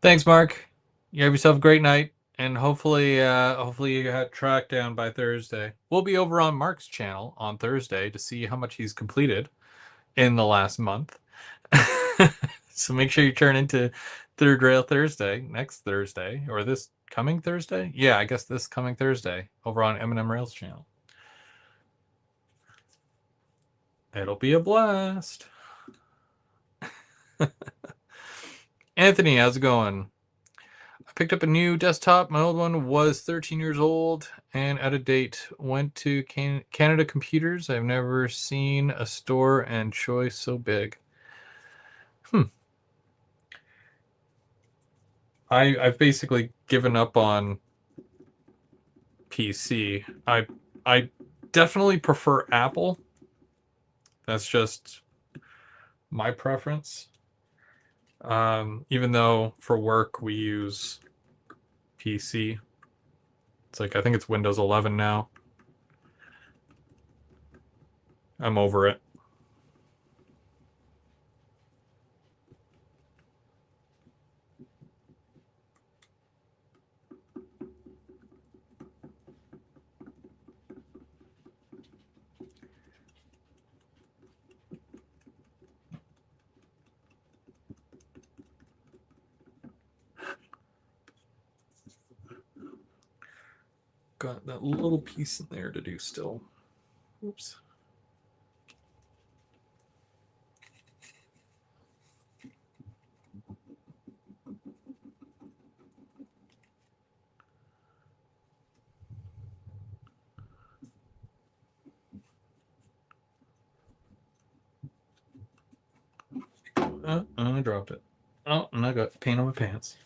Thanks, Mark. You have yourself a great night, and hopefully you got tracked down by Thursday. We'll be over on Mark's channel on Thursday to see how much he's completed in the last month. So make sure you turn into Third Rail Thursday next Thursday, or this coming Thursday. Yeah, I guess this coming Thursday over on M&M Rails channel. It'll be a blast. Anthony, how's it going? I picked up a new desktop. My old one was 13 years old and out of date. Went to Canada Computers. I've never seen a store and choice so big. I've basically given up on PC. I definitely prefer Apple. That's just my preference. Even though for work we use PC. It's like I think it's Windows 11 now. I'm over it. Got that little piece in there to do still. Oops. I dropped it. Oh, and I got paint on my pants.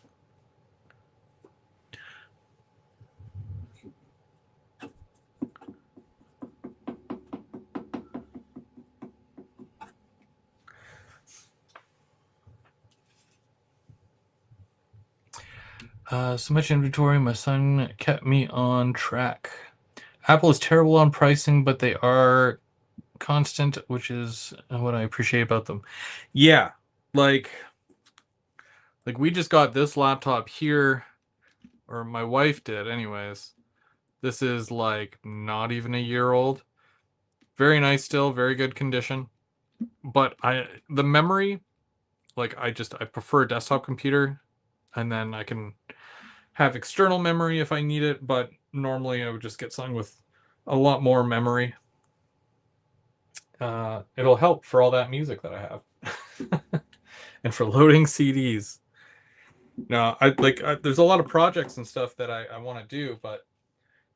So much inventory. My son kept me on track. Apple is terrible on pricing, but they are constant, which is what I appreciate about them. Yeah, like we just got this laptop here, or my wife did, anyways. This is like not even a year old. Very nice still, very good condition. But the memory, like I prefer a desktop computer, and then I can have external memory if I need it, but normally I would just get something with a lot more memory. It'll help for all that music that I have. And for loading CDs. No, there's a lot of projects and stuff that I want to do, but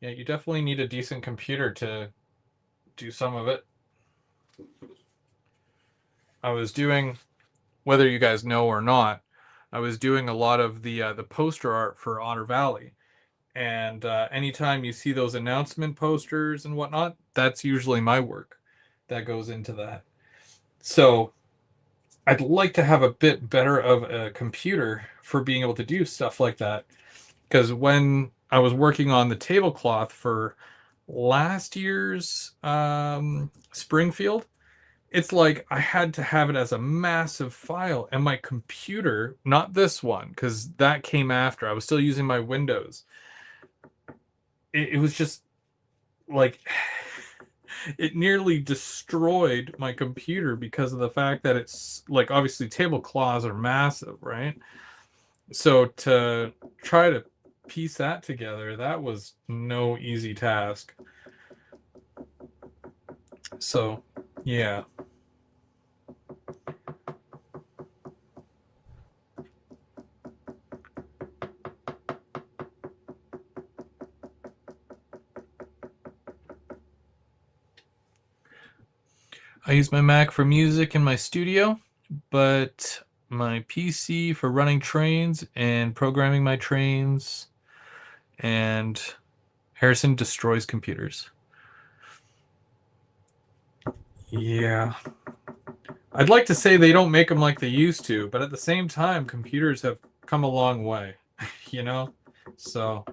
yeah, you definitely need a decent computer to do some of it. I was doing, whether you guys know or not, I was doing a lot of the poster art for Otter Valley. And anytime you see those announcement posters and whatnot, that's usually my work that goes into that. So I'd like to have a bit better of a computer for being able to do stuff like that. Because when I was working on the tablecloth for last year's Springfield, it's like I had to have it as a massive file, and my computer, not this one, because that came after. I was still using my Windows. It was just like it nearly destroyed my computer because of the fact that it's like obviously tablecloths are massive, right? So to try to piece that together, that was no easy task. So, yeah. I use my Mac for music in my studio, but my PC for running trains and programming my trains, and Harrison destroys computers. Yeah. I'd like to say they don't make them like they used to, but at the same time, computers have come a long way, you know? So,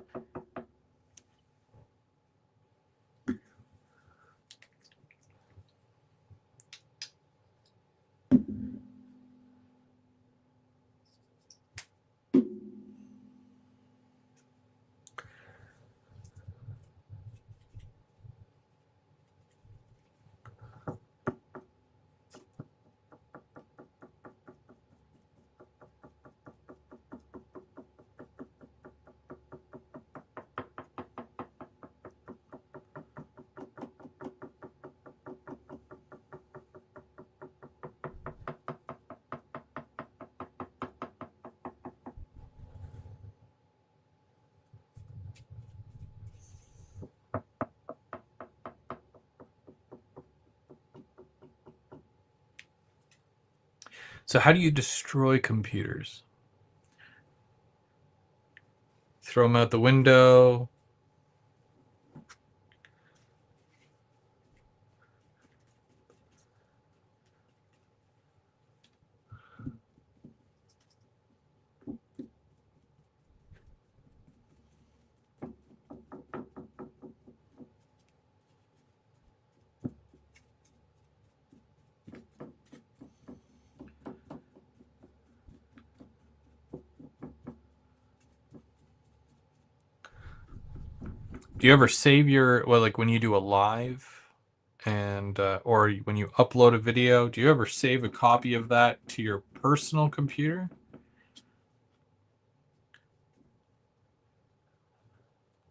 so how do you destroy computers? Throw them out the window? Do you ever save your, well, like when you do a live and, or when you upload a video, do you ever save a copy of that to your personal computer?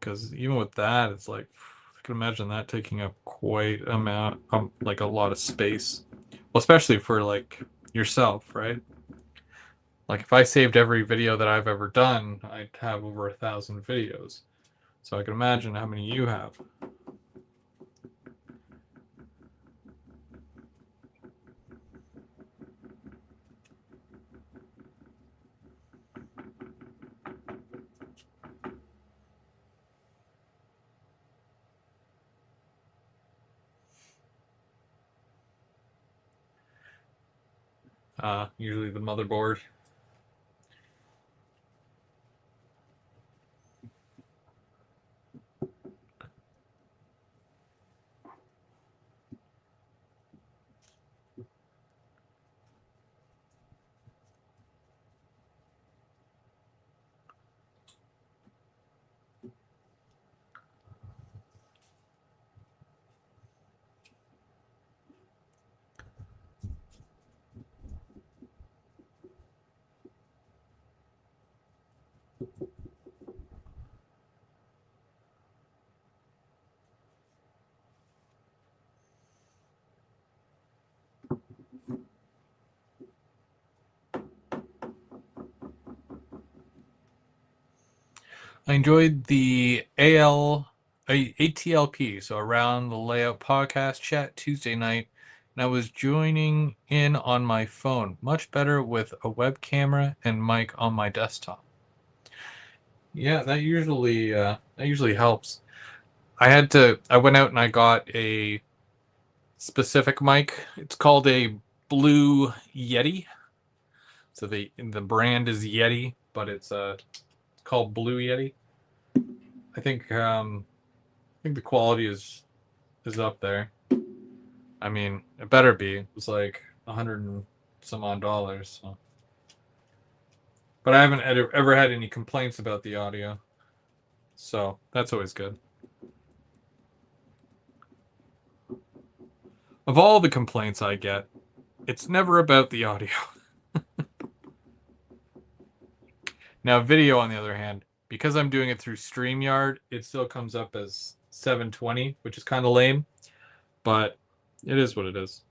Because even with that, it's like, I can imagine that taking up quite amount, like a lot of space. Well, especially for like yourself, right? Like if I saved every video that I've ever done, I'd have over 1,000 videos. So I can imagine how many you have. Usually the motherboard. I enjoyed the ATLP, so Around the Layout podcast chat Tuesday night, and I was joining in on my phone. Much better with a web camera and mic on my desktop. Yeah, that usually helps. I went out and I got a specific mic. It's called a Blue Yeti. So the brand is Yeti, but it's called Blue Yeti. I think the quality is up there. I mean, it better be. It was like 100 and some odd dollars. So. But I haven't ever had any complaints about the audio, so that's always good. Of all the complaints I get, it's never about the audio. Now, video, on the other hand, because I'm doing it through StreamYard, it still comes up as 720, which is kind of lame, but it is what it is.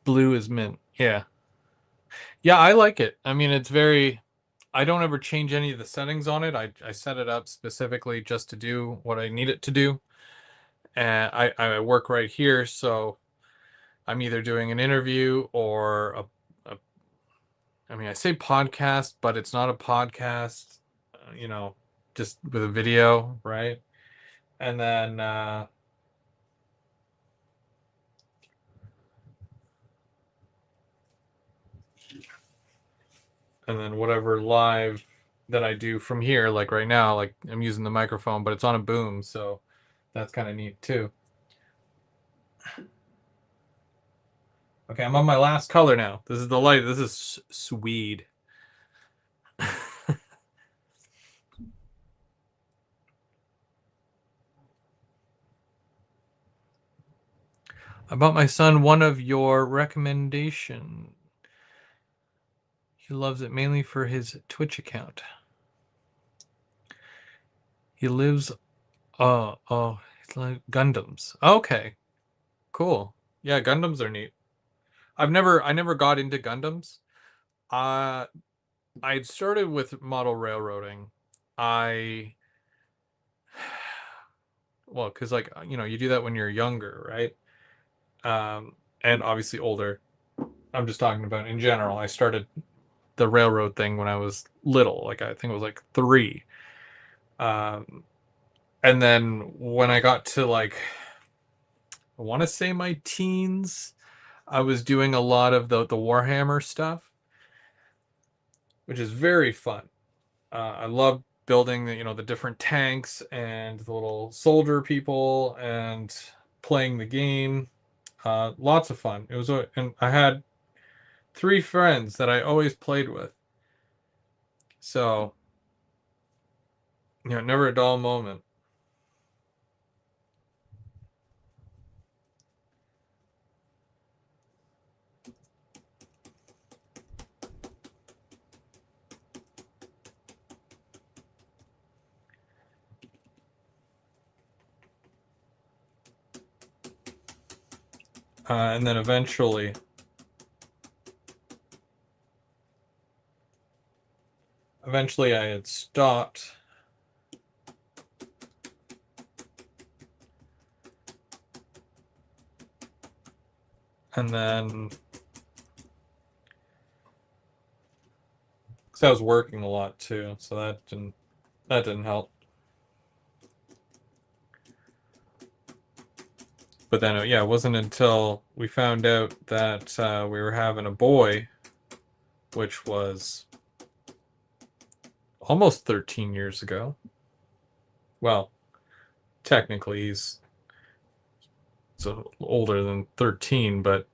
Blue is mint. Yeah. Yeah, I like it. I mean, it's very. I don't ever change any of the settings on it. I set it up specifically just to do what I need it to do. And I work right here, so I'm either doing an interview or a I mean, I say podcast, but it's not a podcast, you know, just with a video, right? And then whatever live that I do from here, like right now, like I'm using the microphone, but it's on a boom, so that's kind of neat too. Okay, I'm on my last color now. This is the light. This is Swede. I bought my son one of your recommendation. He loves it mainly for his Twitch account. He lives it's like Gundams. Okay, cool. Yeah, Gundams are neat. I never got into Gundams. Uh I had started with model railroading. I well, because like you do that when you're younger, right? And obviously older. I'm just talking about in general. I started the railroad thing when I was little, like I think it was like 3. Um, and then when I got to like I want to say my teens, I was doing a lot of the Warhammer stuff, which is very fun. I love building the different tanks and the little soldier people and playing the game. Lots of fun. It was and I had 3 friends that I always played with, so never a dull moment. And then eventually I had stopped. And then, because I was working a lot too, so that didn't help. But then, yeah, it wasn't until we found out that we were having a boy, which was almost 13 years ago. Well, technically he's so older than 13, but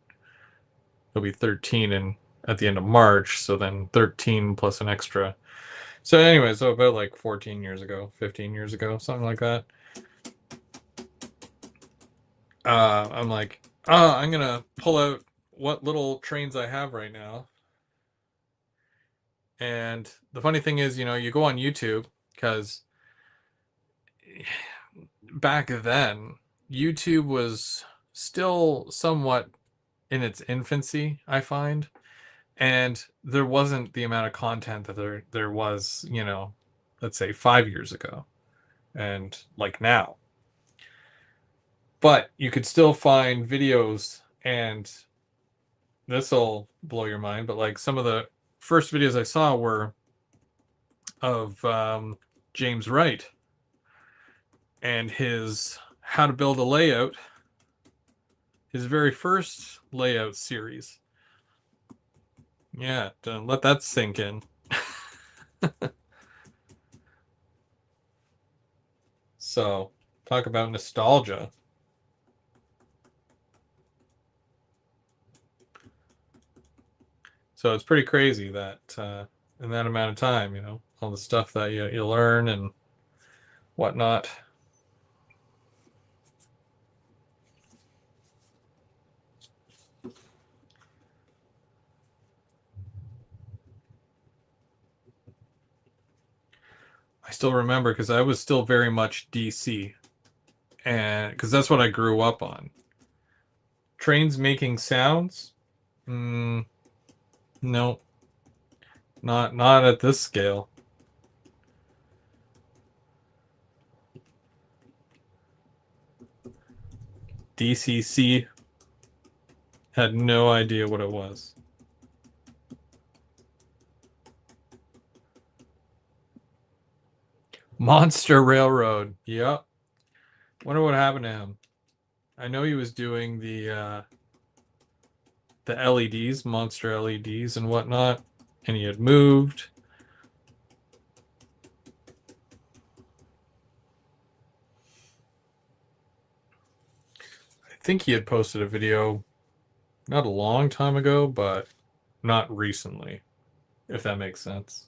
he'll be 13 at the end of March, so then 13 plus an extra. So anyway, so about like 14 years ago, 15 years ago, something like that. I'm like, I'm gonna pull out what little trains I have right now. And the funny thing is, you go on YouTube because back then, YouTube was still somewhat in its infancy, I find. And there wasn't the amount of content that there was, let's say 5 years ago and like now. But you could still find videos, and this will blow your mind, but like some of the first videos I saw were of James Wright and his how to build a layout, his very first layout series. Yeah, don't let that sink in. So, talk about nostalgia. So it's pretty crazy that in that amount of time, all the stuff that you learn and whatnot. I still remember because I was still very much DC, and because that's what I grew up on. Trains making sounds? Mm, no, not at this scale. DCC had no idea what it was. Monster Railroad. Yep. Wonder what happened to him. I know he was doing the LEDs, monster LEDs and whatnot, and he had moved. I think he had posted a video not a long time ago, but not recently, if that makes sense.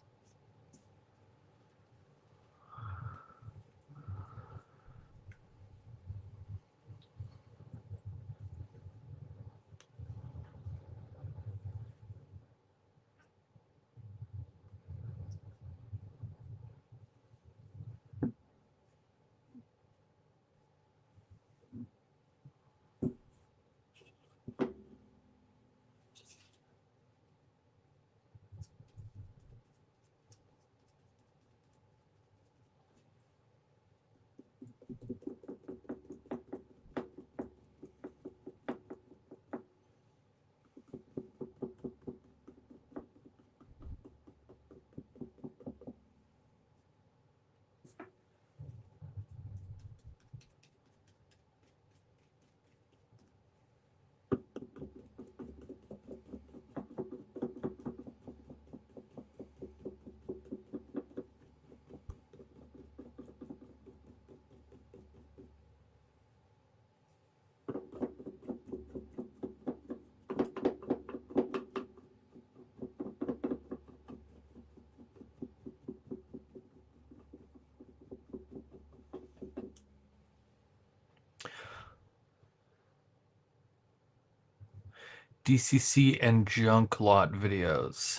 DCC and Junk Lot videos.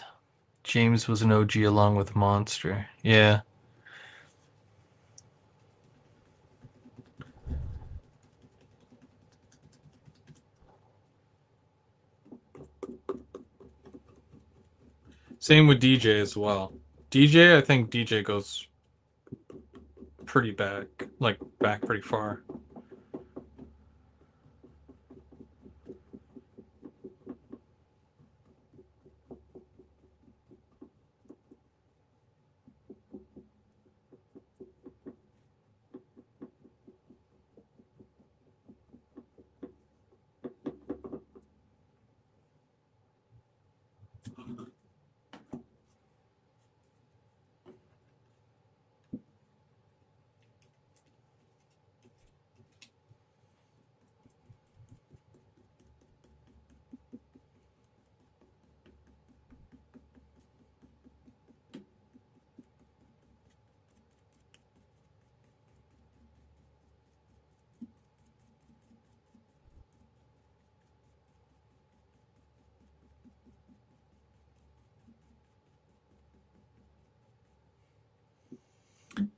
James was an OG along with Monster. Yeah. Same with DJ as well. DJ, I think DJ goes pretty back, like back pretty far.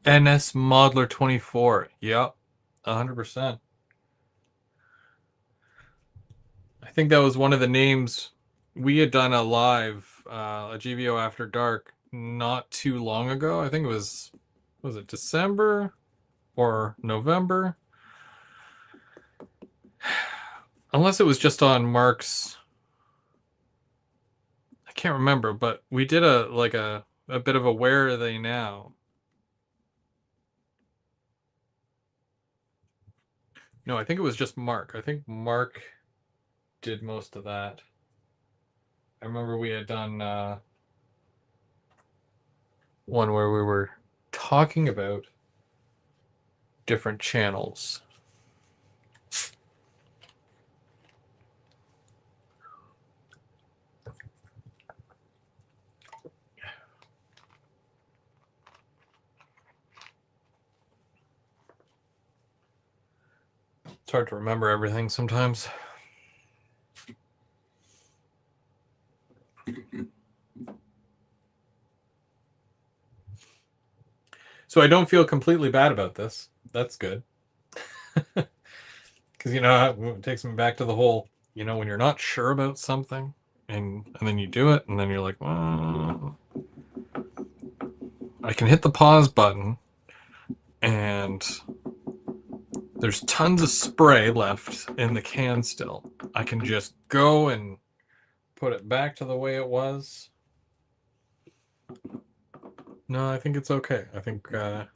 NS Modeler 24. Yep, 100%. I think that was one of the names. We had done a live, a GVO After Dark, not too long ago. I think it was it December or November? Unless it was just on Mark's. I can't remember, but we did a bit of a where are they now? No, I think it was just Mark. I think Mark did most of that. I remember we had done one where we were talking about different channels. It's hard to remember everything sometimes. So I don't feel completely bad about this. That's good. Because, it takes me back to the whole, when you're not sure about something and then you do it and then you're like, well, I can hit the pause button and there's tons of spray left in the can still. I can just go and put it back to the way it was. No, I think it's okay. I think I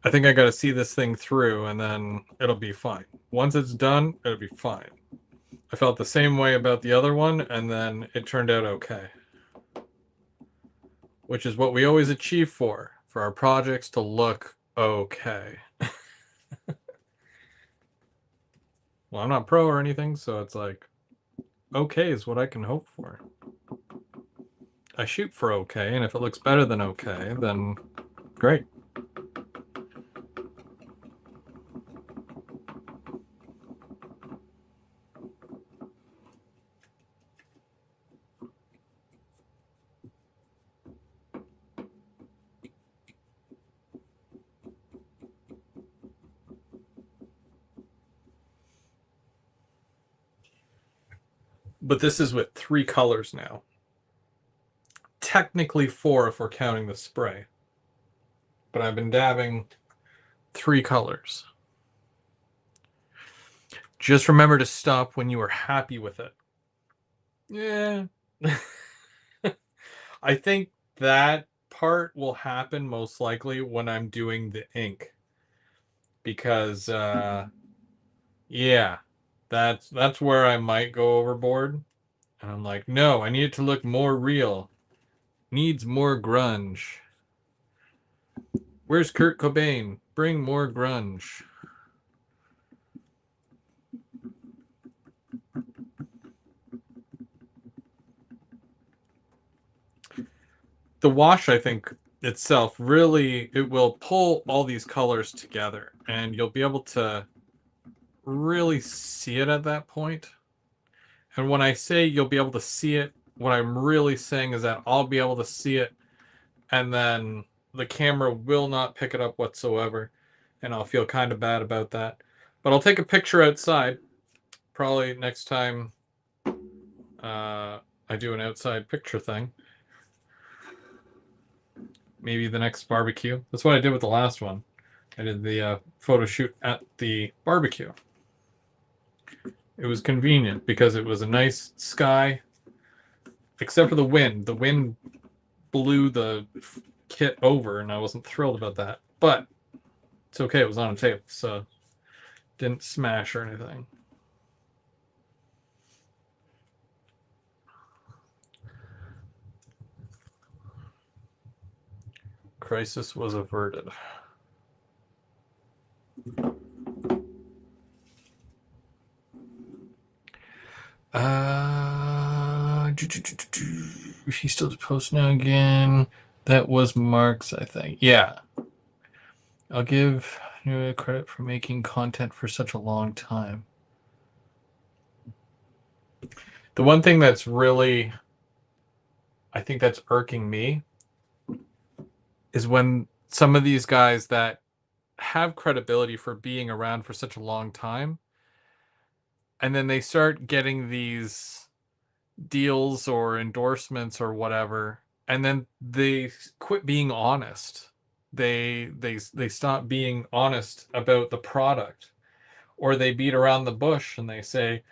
got to see this thing through and then it'll be fine. Once it's done, it'll be fine. I felt the same way about the other one and then it turned out okay. Which is what we always achieve for our projects to look okay. Well, I'm not pro or anything, so it's like okay is what I can hope for. I shoot for okay, and if it looks better than okay, then great. But this is with 3 colors now. Technically 4 if we're counting the spray. But I've been dabbing 3 colors. Just remember to stop when you are happy with it. Yeah. I think that part will happen most likely when I'm doing the ink. Because yeah, that's where I might go overboard. And I'm like, no, I need it to look more real. Needs more grunge. Where's Kurt Cobain? Bring more grunge. The wash, I think, itself really, it will pull all these colors together and you'll be able to really see it at that point. And when I say you'll be able to see it, what I'm really saying is that I'll be able to see it and then the camera will not pick it up whatsoever. And I'll feel kind of bad about that. But I'll take a picture outside. Probably next time I do an outside picture thing. Maybe the next barbecue. That's what I did with the last one. I did the photo shoot at the barbecue. It was convenient because it was a nice sky, except for the wind. The wind blew the kit over, and I wasn't thrilled about that. But it's okay. It was on a table, so didn't smash or anything. Crisis was averted. He still posts now again. That was Mark's, I think. Yeah. I'll give you credit for making content for such a long time. The one thing that's I think that's irking me is when some of these guys that have credibility for being around for such a long time, and then they start getting these deals or endorsements or whatever, and then they quit being honest. They stop being honest about the product, or they beat around the bush and they say,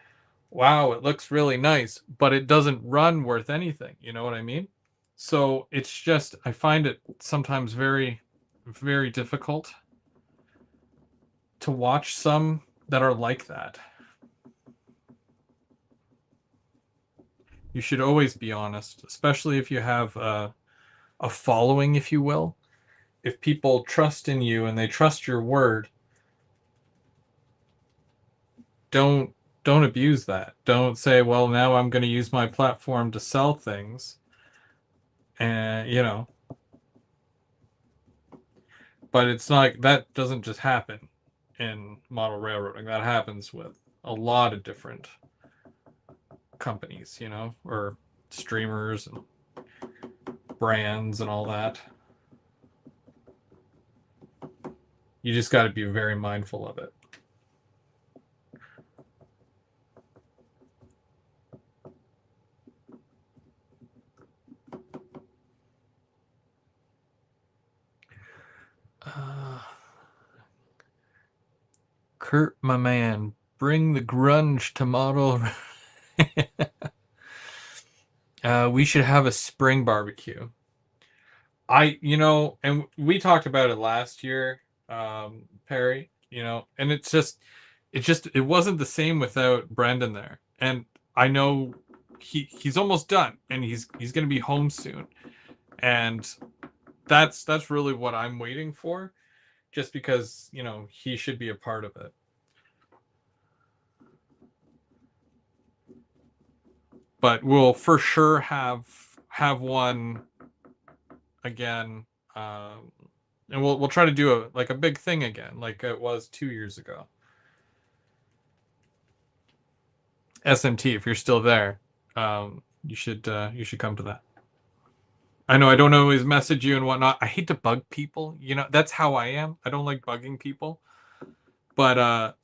"Wow, it looks really nice, but it doesn't run worth anything." You know what I mean? So it's just, I find it sometimes very, very difficult to watch some that are like that. You should always be honest, especially if you have a following, if you will. If people trust in you and they trust your word, don't don't abuse that. Don't say, "Well, now I'm going to use my platform to sell things." And, but it's not like that. Doesn't just happen in model railroading. That happens with a lot of different companies, or streamers and brands and all that. You just got to be very mindful of it. Uh, Kurt, my man, bring the grunge to model. We should have a spring barbecue. And we talked about it last year, Perry, and it wasn't the same without Brendan there. And I know he's almost done, and he's going to be home soon. And that's really what I'm waiting for, just because, he should be a part of it. But we'll for sure have one again, and we'll try to do a big thing again, like it was 2 years ago. SMT, if you're still there, you should come to that. I know I don't always message you and whatnot. I hate to bug people. That's how I am. I don't like bugging people. But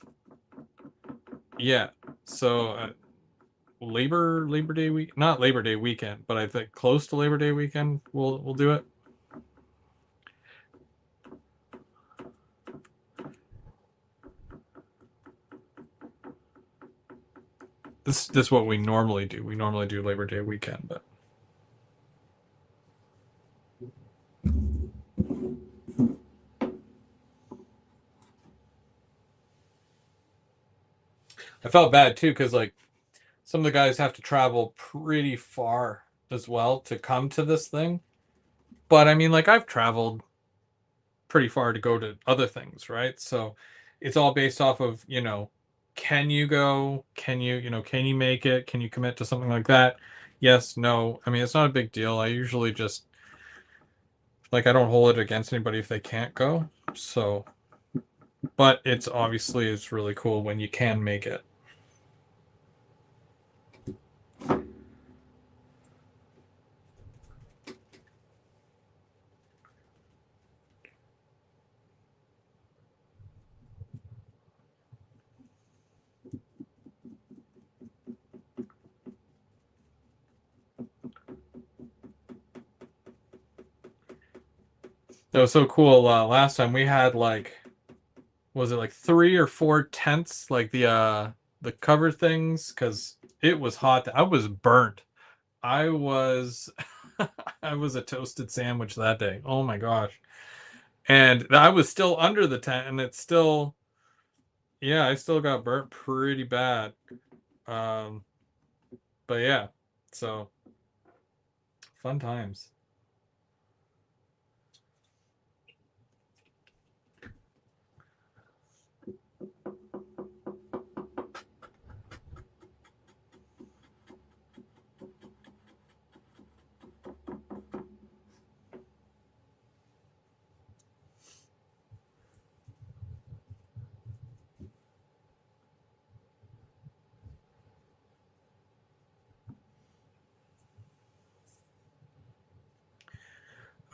yeah. So Labor Day week, not Labor Day weekend, but I think close to Labor Day weekend, we'll do it. This is what we normally do. We normally do Labor Day weekend, but I felt bad too, because like some of the guys have to travel pretty far as well to come to this thing. But I mean, like, I've traveled pretty far to go to other things, right? So it's all based off of, can you go? Can you make it? Can you commit to something like that? Yes, no. I mean, it's not a big deal. I usually just, like, I don't hold it against anybody if they can't go. So, but it's really cool when you can make it. That was so cool. Last time we had was it like 3 or 4 tents, like the cover things, because it was hot. I was burnt. I was I was a toasted sandwich that day. Oh my gosh. And I was still under the tent, and it's still, yeah, I still got burnt pretty bad. Um but yeah. So fun times.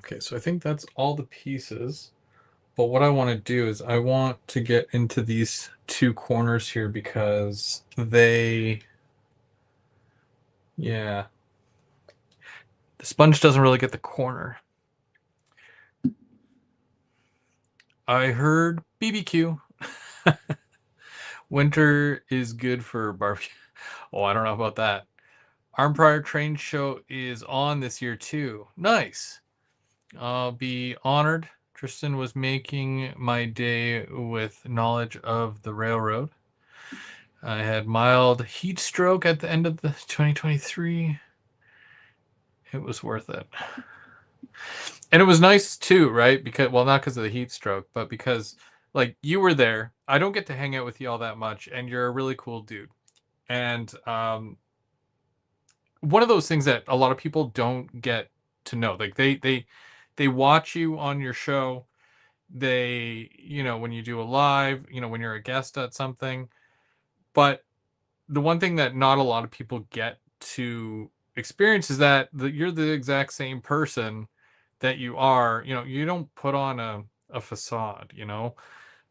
Okay, so I think that's all the pieces. But what I want to do is I want to get into these two corners here because yeah, the sponge doesn't really get the corner. I heard BBQ. Winter is good for barbecue. Oh, I don't know about that. Armprior Train Show is on this year too. Nice. I'll be honored. Tristan was making my day with knowledge of the railroad. I had mild heat stroke at the end of the 2023. It was worth it. And it was nice too, right? Because, well, not because of the heat stroke, but because like you were there. I don't get to hang out with you all that much, and you're a really cool dude. And one of those things that a lot of people don't get to know, like they watch you on your show. They, when you do a live, when you're a guest at something. But the one thing that not a lot of people get to experience is that you're the exact same person that you are. You don't put on a facade.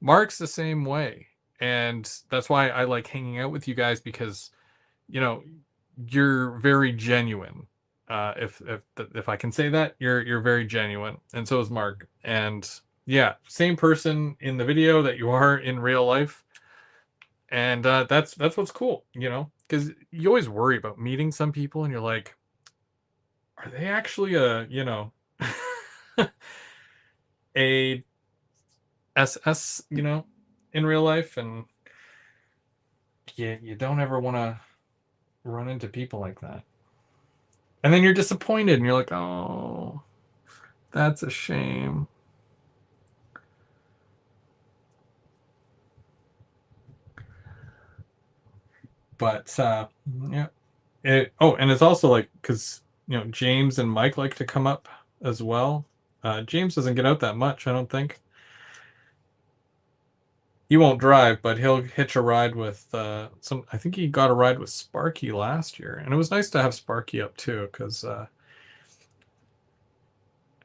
Mark's the same way, and that's why I like hanging out with you guys, because you know you're very genuine. If I can say that, you're very genuine, and so is Mark. And yeah, same person in the video that you are in real life. And that's what's cool, because you always worry about meeting some people, and you're like, are they actually a SS, in real life? And you don't ever want to run into people like that. And then you're disappointed, and you're like, oh, that's a shame. But yeah. And it's also like, because James and Mike like to come up as well. James doesn't get out that much, I don't think. He won't drive, but he'll hitch a ride with some. I think he got a ride with Sparky last year, and it was nice to have Sparky up too, because I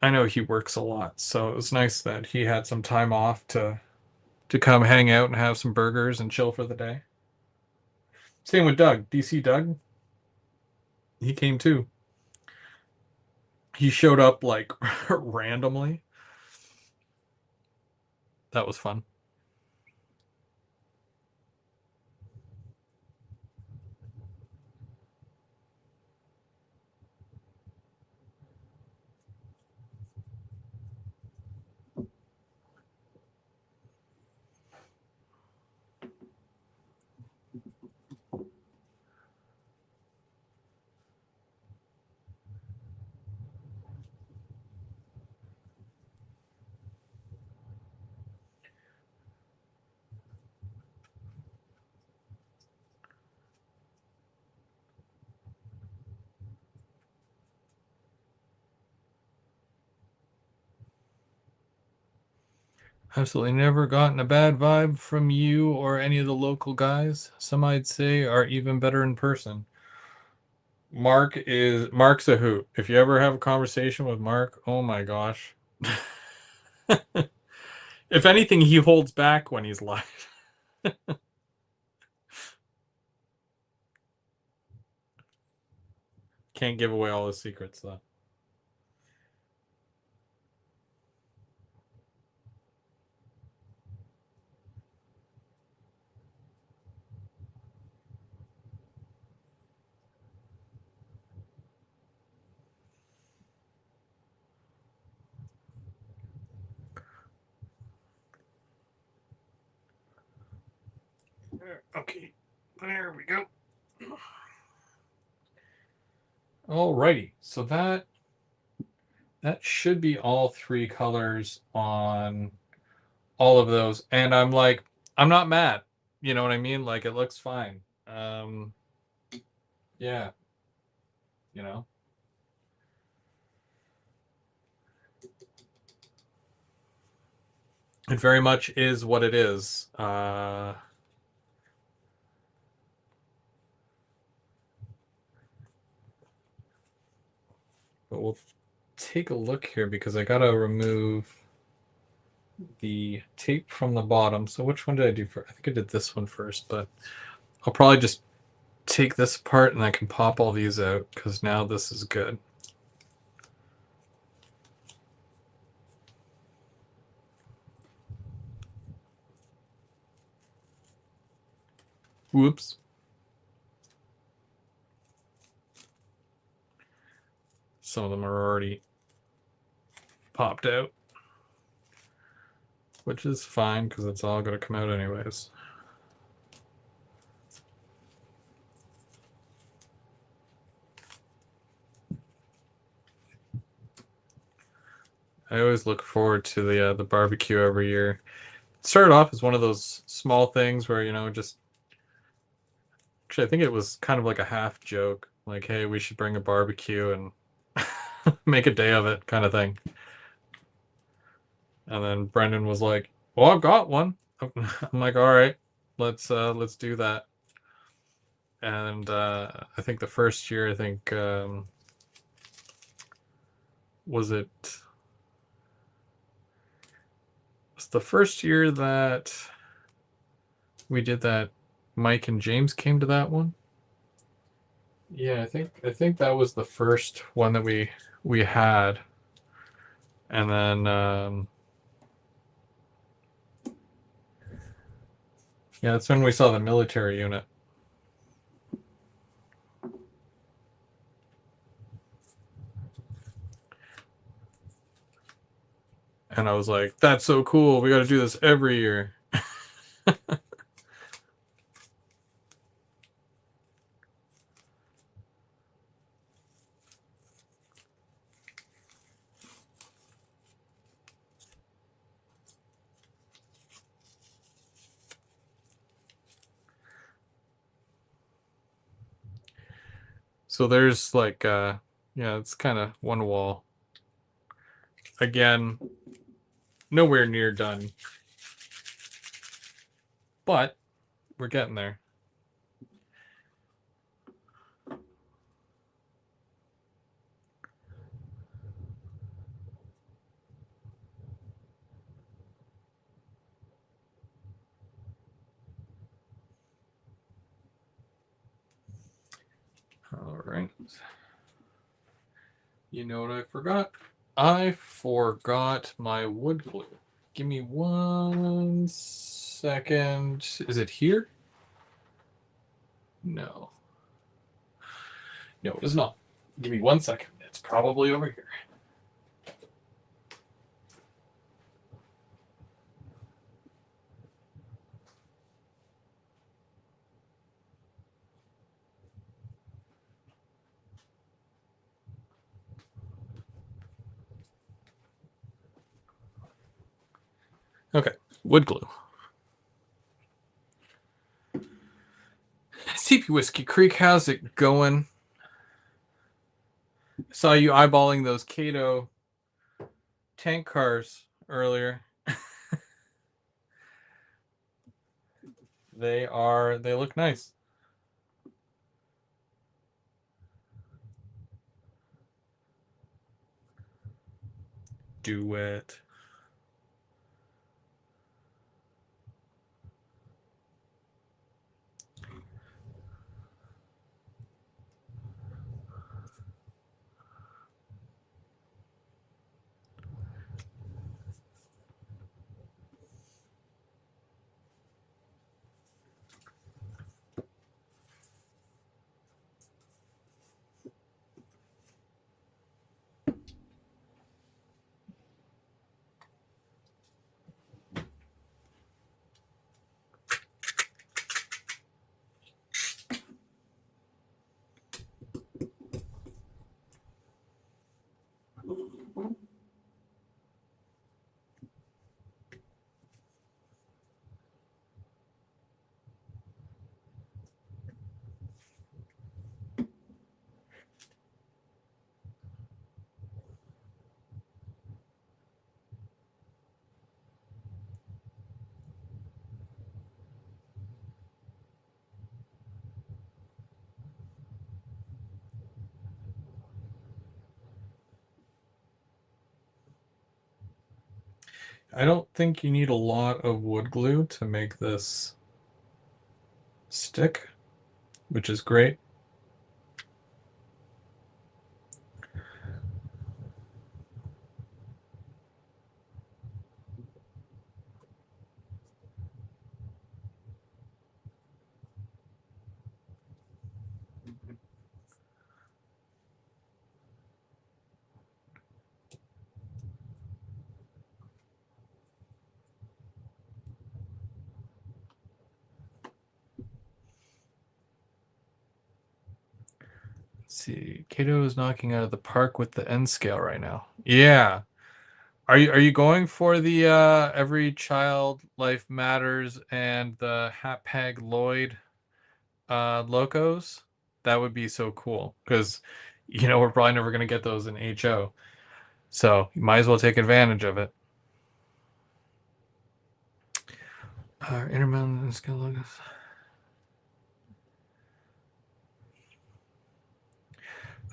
know he works a lot, so it was nice that he had some time off to come hang out and have some burgers and chill for the day. Same with Doug, DC Doug. He came too. He showed up like randomly. That was fun. Absolutely never gotten a bad vibe from you or any of the local guys. Some I'd say are even better in person. Mark's a hoot. If you ever have a conversation with Mark, oh my gosh. If anything, he holds back when he's live. Can't give away all his secrets though. Okay, there we go. Alrighty, so that should be all three colors on all of those, and I'm not mad. You know what I mean? Like, it looks fine. Yeah, you know. It very much is what it is. But take a look here because I gotta remove the tape from the bottom. So which one did I do first? I think I did this one first, but I'll probably just take this apart and I can pop all these out because now this is good. Whoops. Some of them are already popped out, which is fine because it's all going to come out anyways. I always look forward to the barbecue every year. It started off as one of those small things where, you know, just actually I think it was kind of like a half joke, like, hey, we should bring a barbecue and make a day of it kind of thing. And then Brendan was like, "Well, I've got one." I'm like, "All right, let's do that." And I think the first year, I think was it was the first year that we did that. Mike and James came to that one. Yeah, I think that was the first one that we had, and then yeah, that's when we saw the military unit. And I was like, "That's so cool! We got to do this every year." So there's like, yeah, it's kind of one wall. Again, nowhere near done, but we're getting there. All right. You know what I forgot? I forgot my wood glue. Give me 1 second. Is it here? No. No, it is not. Give me 1 second. It's probably over here. Okay, wood glue. CP Whiskey Creek, how's it going? Saw you eyeballing those Kato tank cars earlier. They look nice. Do it. I don't think you need a lot of wood glue to make this stick, which is great. Let's see, Kato is knocking out of the park with the N scale right now. Yeah. Are you going for the Every Child Life Matters and the Hapag Lloyd locos? That would be so cool because we're probably never gonna get those in HO. So you might as well take advantage of it. Intermountain scale logos.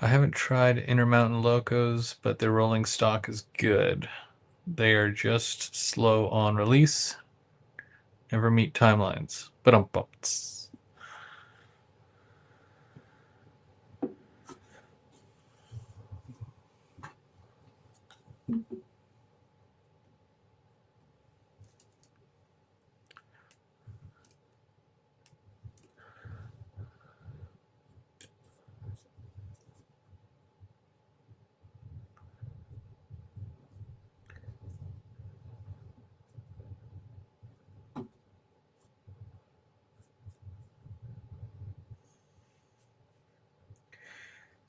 I haven't tried Intermountain Locos, but their rolling stock is good. They are just slow on release. Never meet timelines. But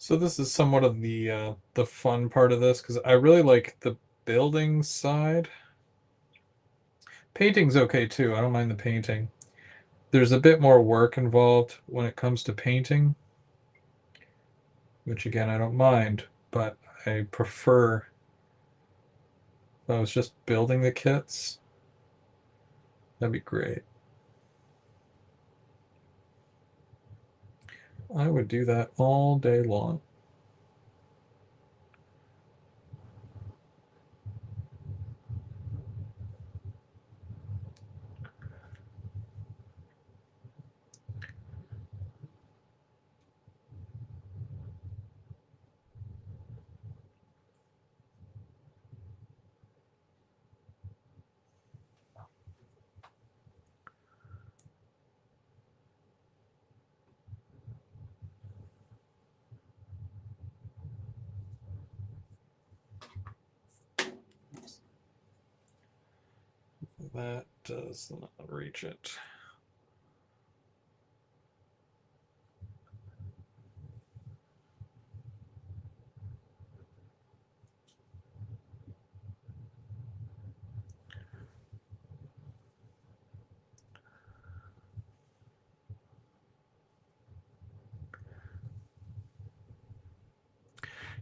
So this is somewhat of the fun part of this because I really like the building side. Painting's okay too. I don't mind the painting. There's a bit more work involved when it comes to painting, which again I don't mind, but I prefer if I was just building the kits. That'd be great. I would do that all day long. That does not reach it.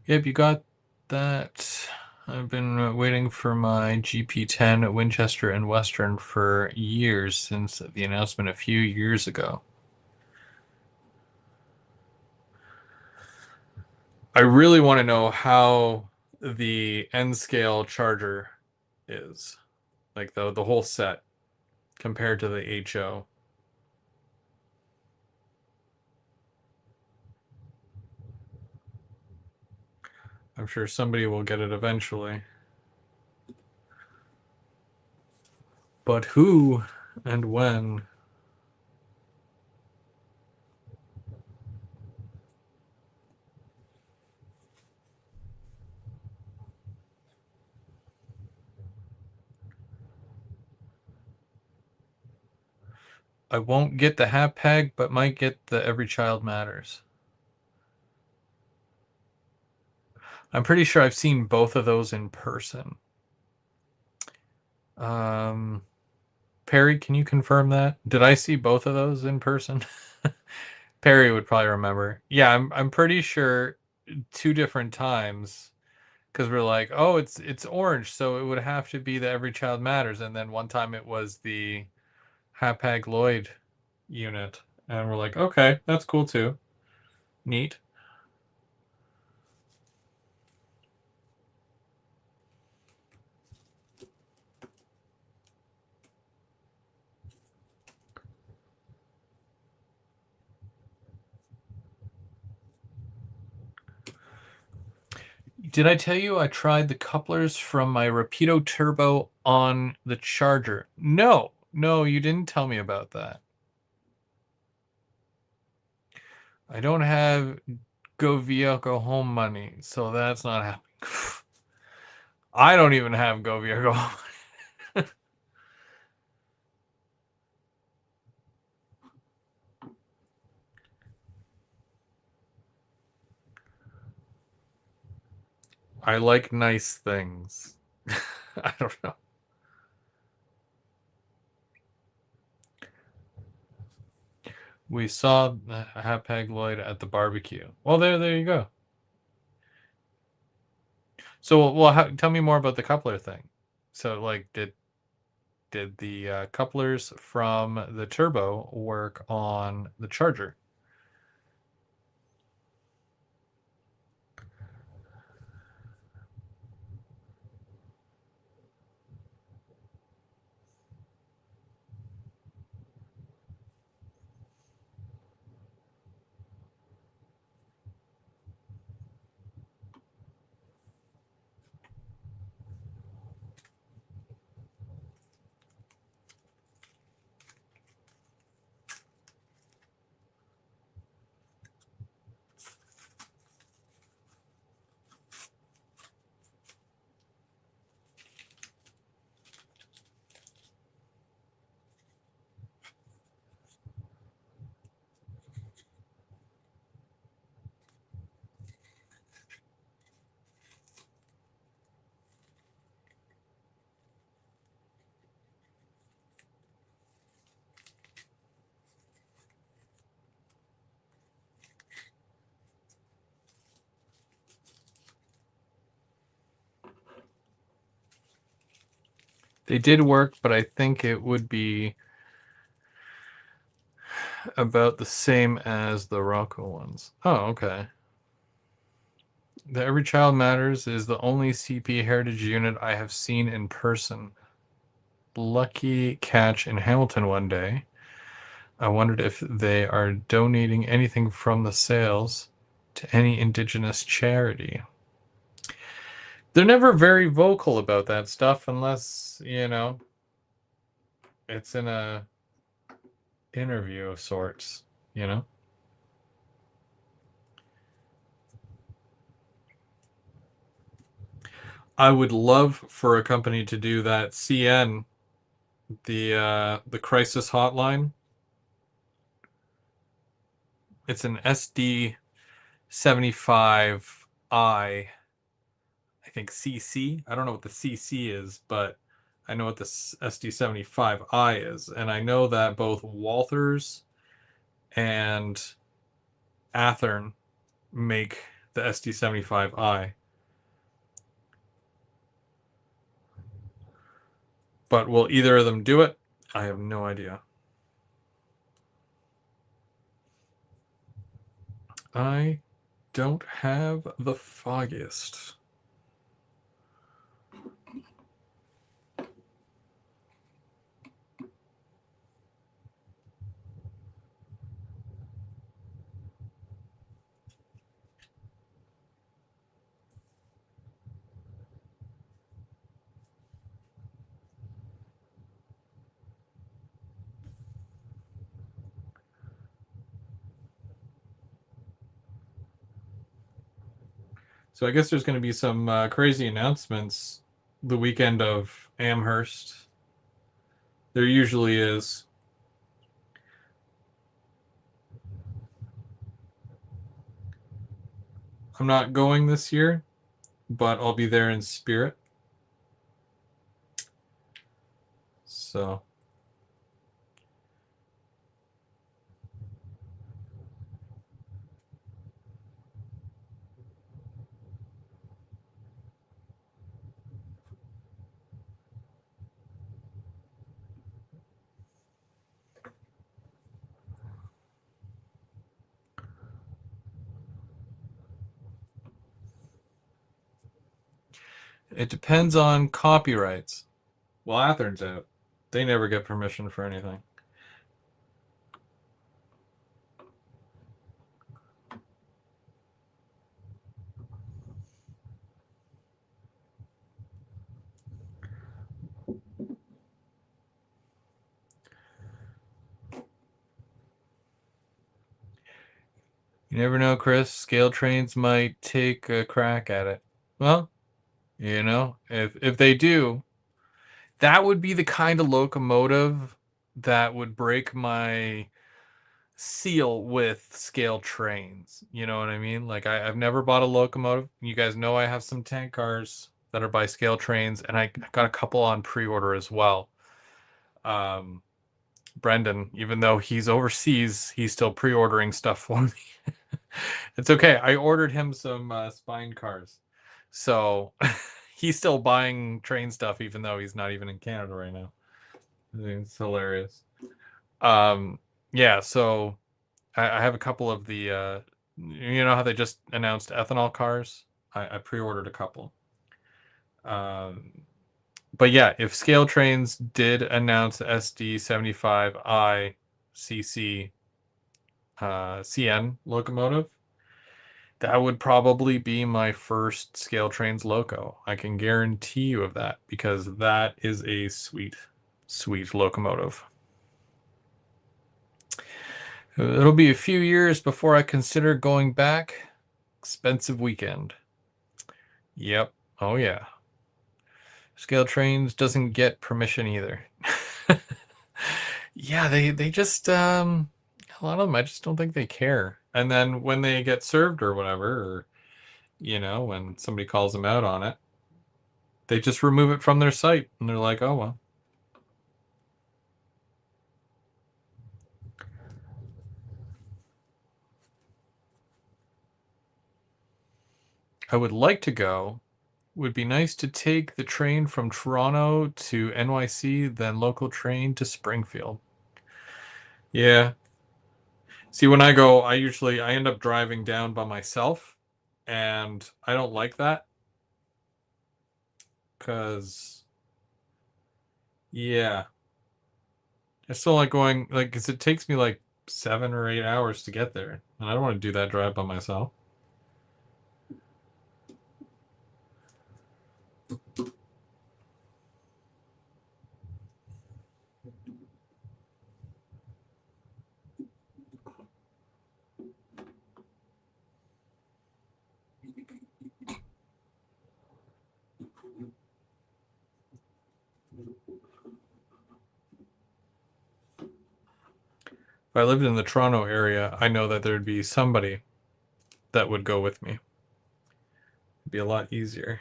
Yep, you got that. I've been waiting for my GP10 at Winchester and Western for years since the announcement a few years ago. I really want to know how the N scale charger is, like the whole set compared to the HO. I'm sure somebody will get it eventually. But who and when? I won't get the Hapag, but might get the Every Child Matters. I'm pretty sure I've seen both of those in person. Um, Perry, can you confirm that? Did I see both of those in person? Perry would probably remember. Yeah, I'm pretty sure two different times because we're like, oh, it's orange, so it would have to be the Every Child Matters, and then one time it was the Hapag Lloyd unit, and we're like, okay, that's cool too, neat. Did I tell you I tried the couplers from my Rapido Turbo on the Charger? No, no, you didn't tell me about that. I don't have Go Via Go Home money, so that's not happening. I don't even have Go Via Go Home. I like nice things. I don't know. We saw Hapag Lloyd at the barbecue. Well, there you go. So, well, tell me more about the coupler thing. So, like, did the couplers from the turbo work on the Charger? They did work, but I think it would be about the same as the Rocco ones. Oh, okay. The Every Child Matters is the only CP Heritage unit I have seen in person. Lucky catch in Hamilton one day. I wondered if they are donating anything from the sales to any Indigenous charity. They're never very vocal about that stuff unless, it's in a interview of sorts, you know? I would love for a company to do that. CN, the crisis hotline. It's an SD75I, I think CC. I don't know what the CC is, but I know what the SD75I is, and I know that both Walthers and Athearn make the SD75I. But will either of them do it? I have no idea. I don't have the foggiest. So I guess there's going to be some crazy announcements the weekend of Amherst. There usually is. I'm not going this year, but I'll be there in spirit. So it depends on copyrights. Well, Athearn's out. They never get permission for anything. You never know, Chris. Scale trains might take a crack at it. Well, if they do, that would be the kind of locomotive that would break my seal with scale trains. You know what I mean? Like I've never bought a locomotive. You guys know I have some tank cars that are by scale trains, and I got a couple on pre-order as well. Um, Brendan, even though he's overseas, he's still pre-ordering stuff for me. It's okay. I ordered him some spine cars, so he's still buying train stuff, even though he's not even in Canada right now. I think it's hilarious. Um, yeah, so I have a couple of the, you know how they just announced ethanol cars? I pre-ordered a couple. Um, but yeah, if Scale Trains did announce the SD75I CC CN locomotive, that would probably be my first Scale Trains loco. I can guarantee you of that because that is a sweet, sweet locomotive. It'll be a few years before I consider going back. Expensive weekend. Yep. Oh yeah. Scale Trains doesn't get permission either. Yeah, they just a lot of them I just don't think they care. And then when they get served or whatever, or when somebody calls them out on it, they just remove it from their site and they're like, "Oh well." I would like to go. Would be nice to take the train from Toronto to NYC, then local train to Springfield. Yeah. See, when I go, I end up driving down by myself, and I don't like that because yeah, I still like going like because it takes me like 7 or 8 hours to get there, and I don't want to do that drive by myself. If I lived in the Toronto area, I know that there'd be somebody that would go with me. It'd be a lot easier.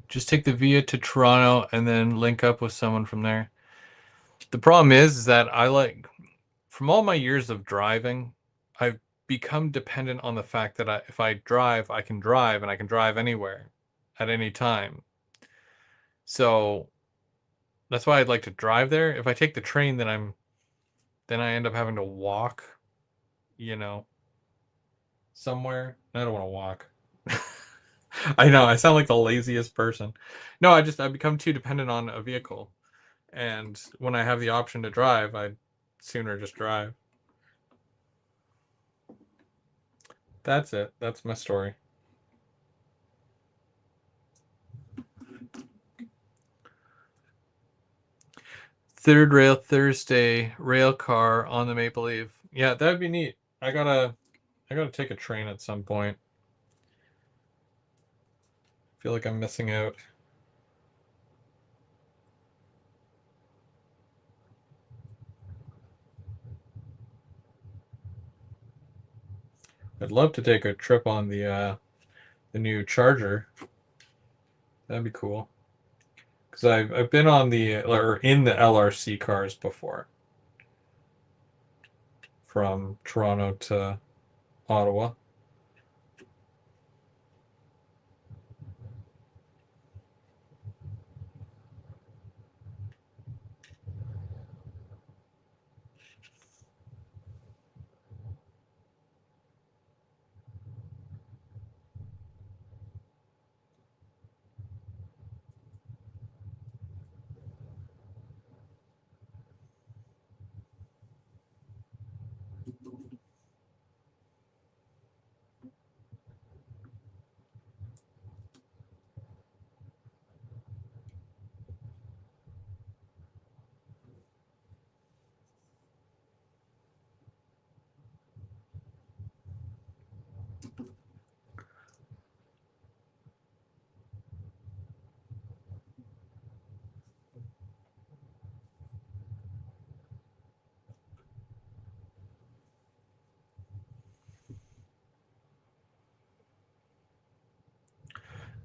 Just take the Via to Toronto and then link up with someone from there. The problem is that from all my years of driving, I've become dependent on the fact that if I drive, I can drive and I can drive anywhere at any time. So that's why I'd like to drive there. If I take the train, then I end up having to walk, you know, somewhere. I don't want to walk. I know I sound like the laziest person. No, I become too dependent on a vehicle. And when I have the option to drive, I'd sooner just drive. That's it. That's my story. Third Rail Thursday rail car on the Maple Leaf. Yeah, that'd be neat. I gotta take a train at some point. I feel like I'm missing out. I'd love to take a trip on the new Charger. That'd be cool. Because I've been on the or in the LRC cars before, from Toronto to Ottawa.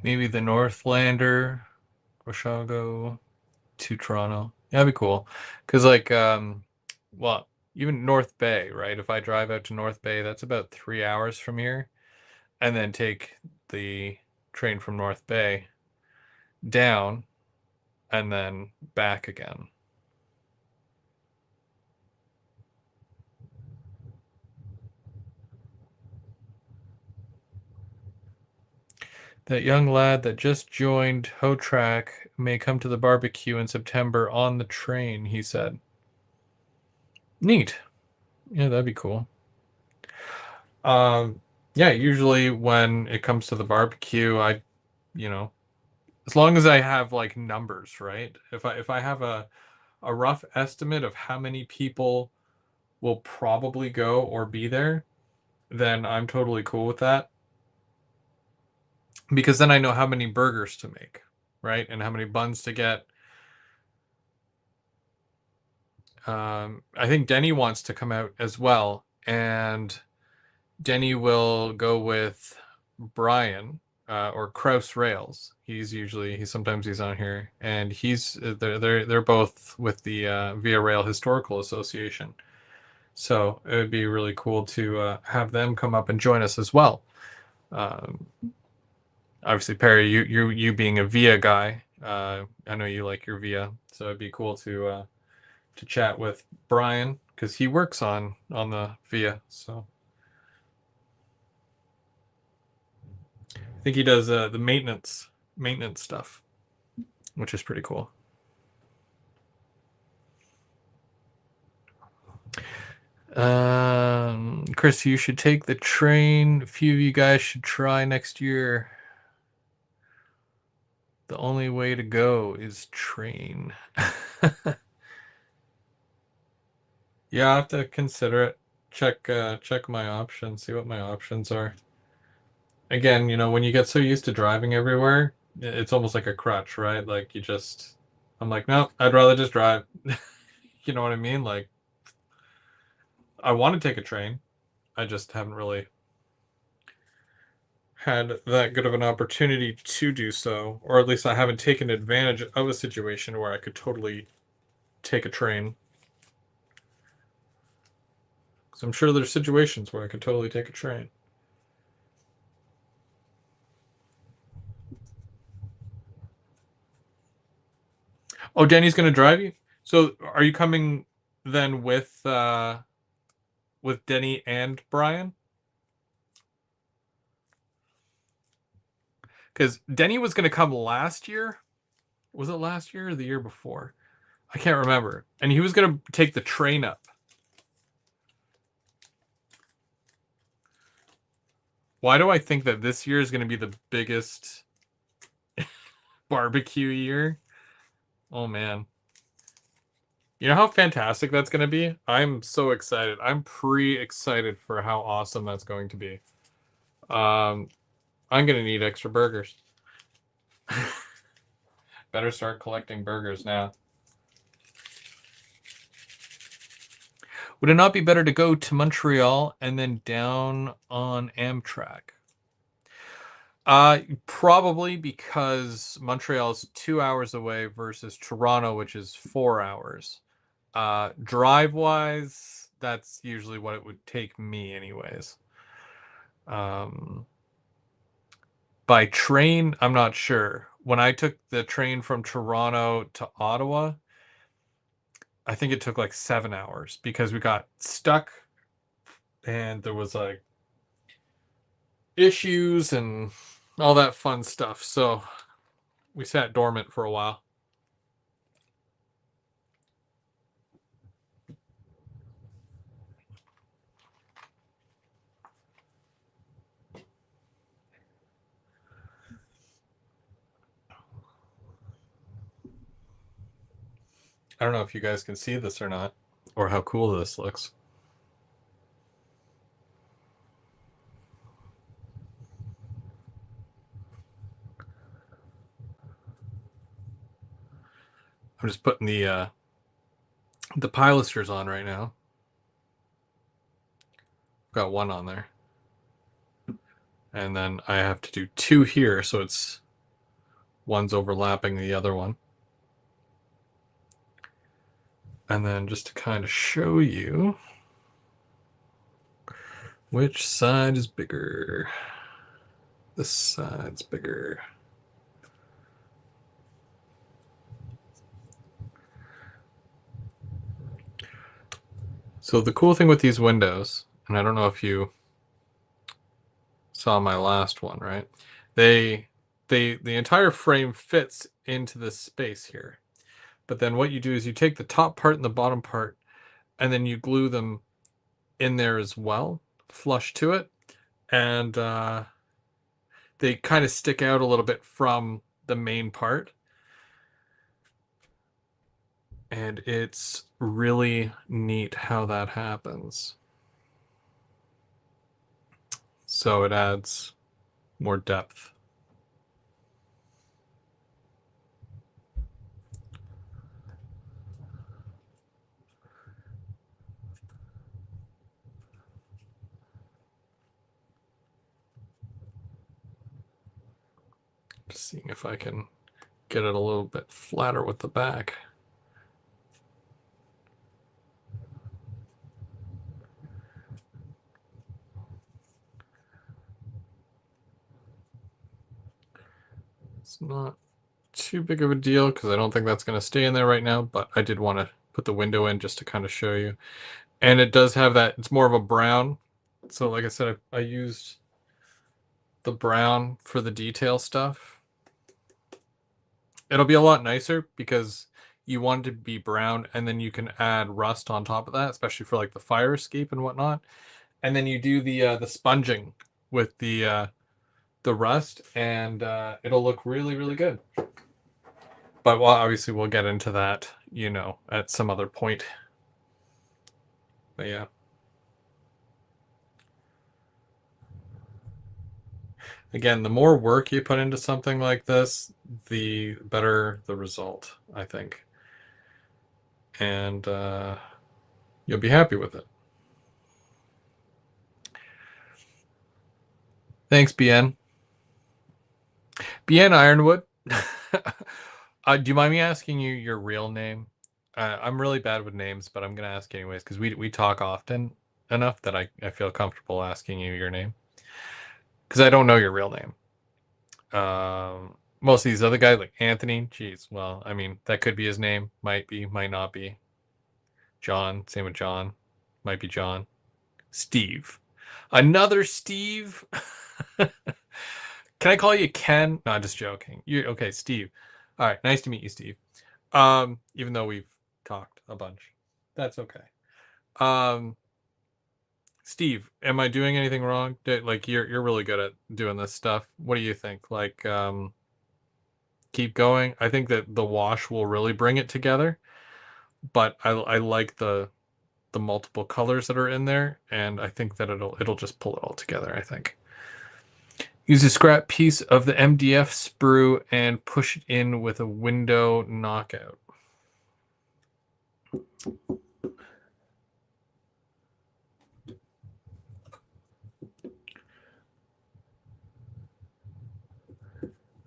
Maybe the Northlander, Oshago to Toronto. Yeah, that'd be cool. Because well, even North Bay, right? If I drive out to North Bay, that's about 3 hours from here, and then take the train from North Bay down and then back again. That young lad that just joined Hotrack may come to the barbecue in September on the train, he said. Neat. Yeah, that'd be cool. Yeah, usually when it comes to the barbecue, you know, as long as I have like numbers, right? If I have a rough estimate of how many people will probably go or be there, then I'm totally cool with that because then I know how many burgers to make, right? And how many buns to get. I think Denny wants to come out as well, and Denny will go with Brian or Kraus Rails. He's on here, and they're both with the Via Rail Historical Association. So it would be really cool to have them come up and join us as well. Um, Obviously, Perry, you being a Via guy, I know you like your Via, so it'd be cool to chat with Brian because he works on the Via. So I think he does the maintenance stuff, which is pretty cool. Chris, you should take the train. A few of you guys should try next year. The only way to go is train. Yeah, I have to consider it. Check my options, see what my options are. Again, when you get so used to driving everywhere, it's almost like a crutch, right? Like I'm like, no, I'd rather just drive. You know what I mean? Like, I want to take a train. I just haven't really had that good of an opportunity to do so, or at least I haven't taken advantage of a situation where I could totally take a train. Because I'm sure there's situations where I could totally take a train. Oh, Danny's gonna drive you. So, are you coming then with Denny and Brian? Because Denny was gonna come last year. Was it last year or the year before? I can't remember. And he was going to take the train up. Why do I think that this year is going to be the biggest barbecue year? Oh, man. You know how fantastic that's going to be? I'm so excited. I'm pre-excited for how awesome that's going to be. I'm going to need extra burgers. Better start collecting burgers now. Would it not be better to go to Montreal and then down on Amtrak? Probably because Montreal is 2 hours away versus Toronto, which is 4 hours. Drive wise, that's usually what it would take me, anyways. By train, I'm not sure. When I took the train from Toronto to Ottawa, I think it took like 7 hours because we got stuck and there was like issues and all that fun stuff. So we sat dormant for a while. I don't know if you guys can see this or not, or how cool this looks. I'm just putting the pilasters on right now. Got one on there. And then I have to do two here, so it's one's overlapping the other one. And then just to kind of show you which side is bigger. This side's bigger. So the cool thing with these windows, and I don't know if you saw my last one, right? The entire frame fits into this space here. But then what you do is you take the top part and the bottom part, and then you glue them in there as well, flush to it, and they kind of stick out a little bit from the main part. And it's really neat how that happens. So it adds more depth. Just seeing if I can get it a little bit flatter with the back. It's not too big of a deal because I don't think that's going to stay in there right now, but I did want to put the window in just to kind of show you. And it does have that, it's more of a brown. So like I said, I used the brown for the detail stuff. It'll be a lot nicer because you want it to be brown and then you can add rust on top of that, especially for like the fire escape and whatnot. And then you do the sponging with the rust, and it'll look really, really good. But well, obviously we'll get into that, at some other point. But yeah. Again, the more work you put into something like this, the better the result, I think. And you'll be happy with it. Thanks, BN. BN Ironwood. Do you mind me asking you your real name? I'm really bad with names, but I'm going to ask anyways because we talk often enough that I feel comfortable asking you your name. Because I don't know your real name. Most of these other guys, like Anthony, geez, well, I mean, that could be his name. Might be, might not be. John, same with John. Might be John. Steve. Another Steve? Can I call you Ken? No, I'm just joking. You okay, Steve. All right, nice to meet you, Steve. Even though we've talked a bunch. That's okay. Um, Steve, am I doing anything wrong? Like you're really good at doing this stuff. What do you think? Like keep going. I think that the wash will really bring it together, but I like the multiple colors that are in there, and I think that it'll just pull it all together, I think. Use a scrap piece of the MDF sprue and push it in with a window knockout.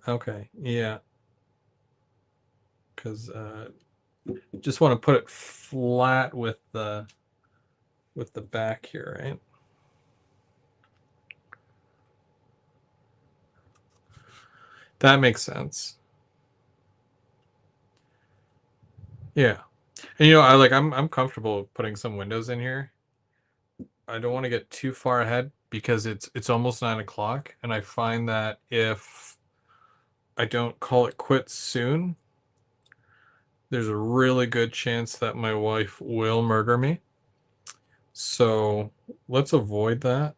Okay, yeah. Because just want to put it flat with the back here, right? That makes sense. Yeah. And I'm comfortable putting some windows in here. I don't want to get too far ahead because it's almost 9 o'clock, and I find that if I don't call it quits soon, there's a really good chance that my wife will murder me. So let's avoid that.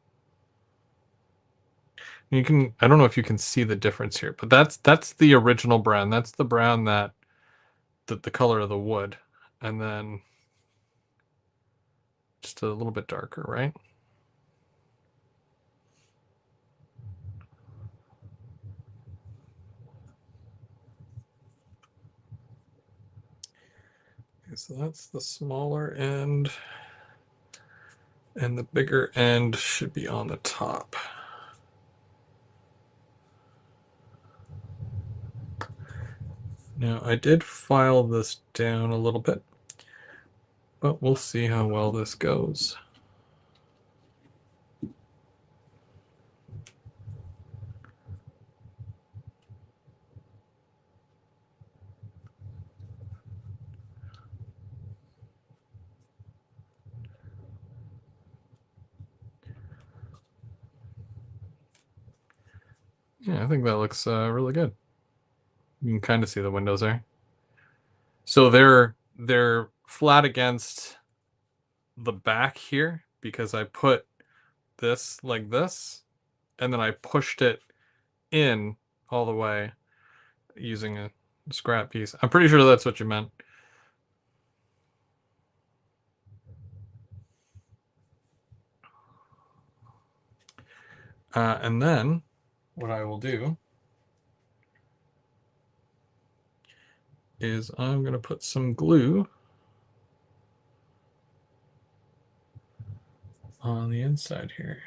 I don't know if you can see the difference here, but that's the original brown. That's the brown the color of the wood. And then just a little bit darker, right? Okay, so that's the smaller end, and the bigger end should be on the top. Now, I did file this down a little bit, but we'll see how well this goes. Yeah, I think that looks really good. You can kind of see the windows there. So they're flat against the back here because I put this like this, and then I pushed it in all the way using a scrap piece. I'm pretty sure that's what you meant. And then what I will do is I'm going to put some glue on the inside here.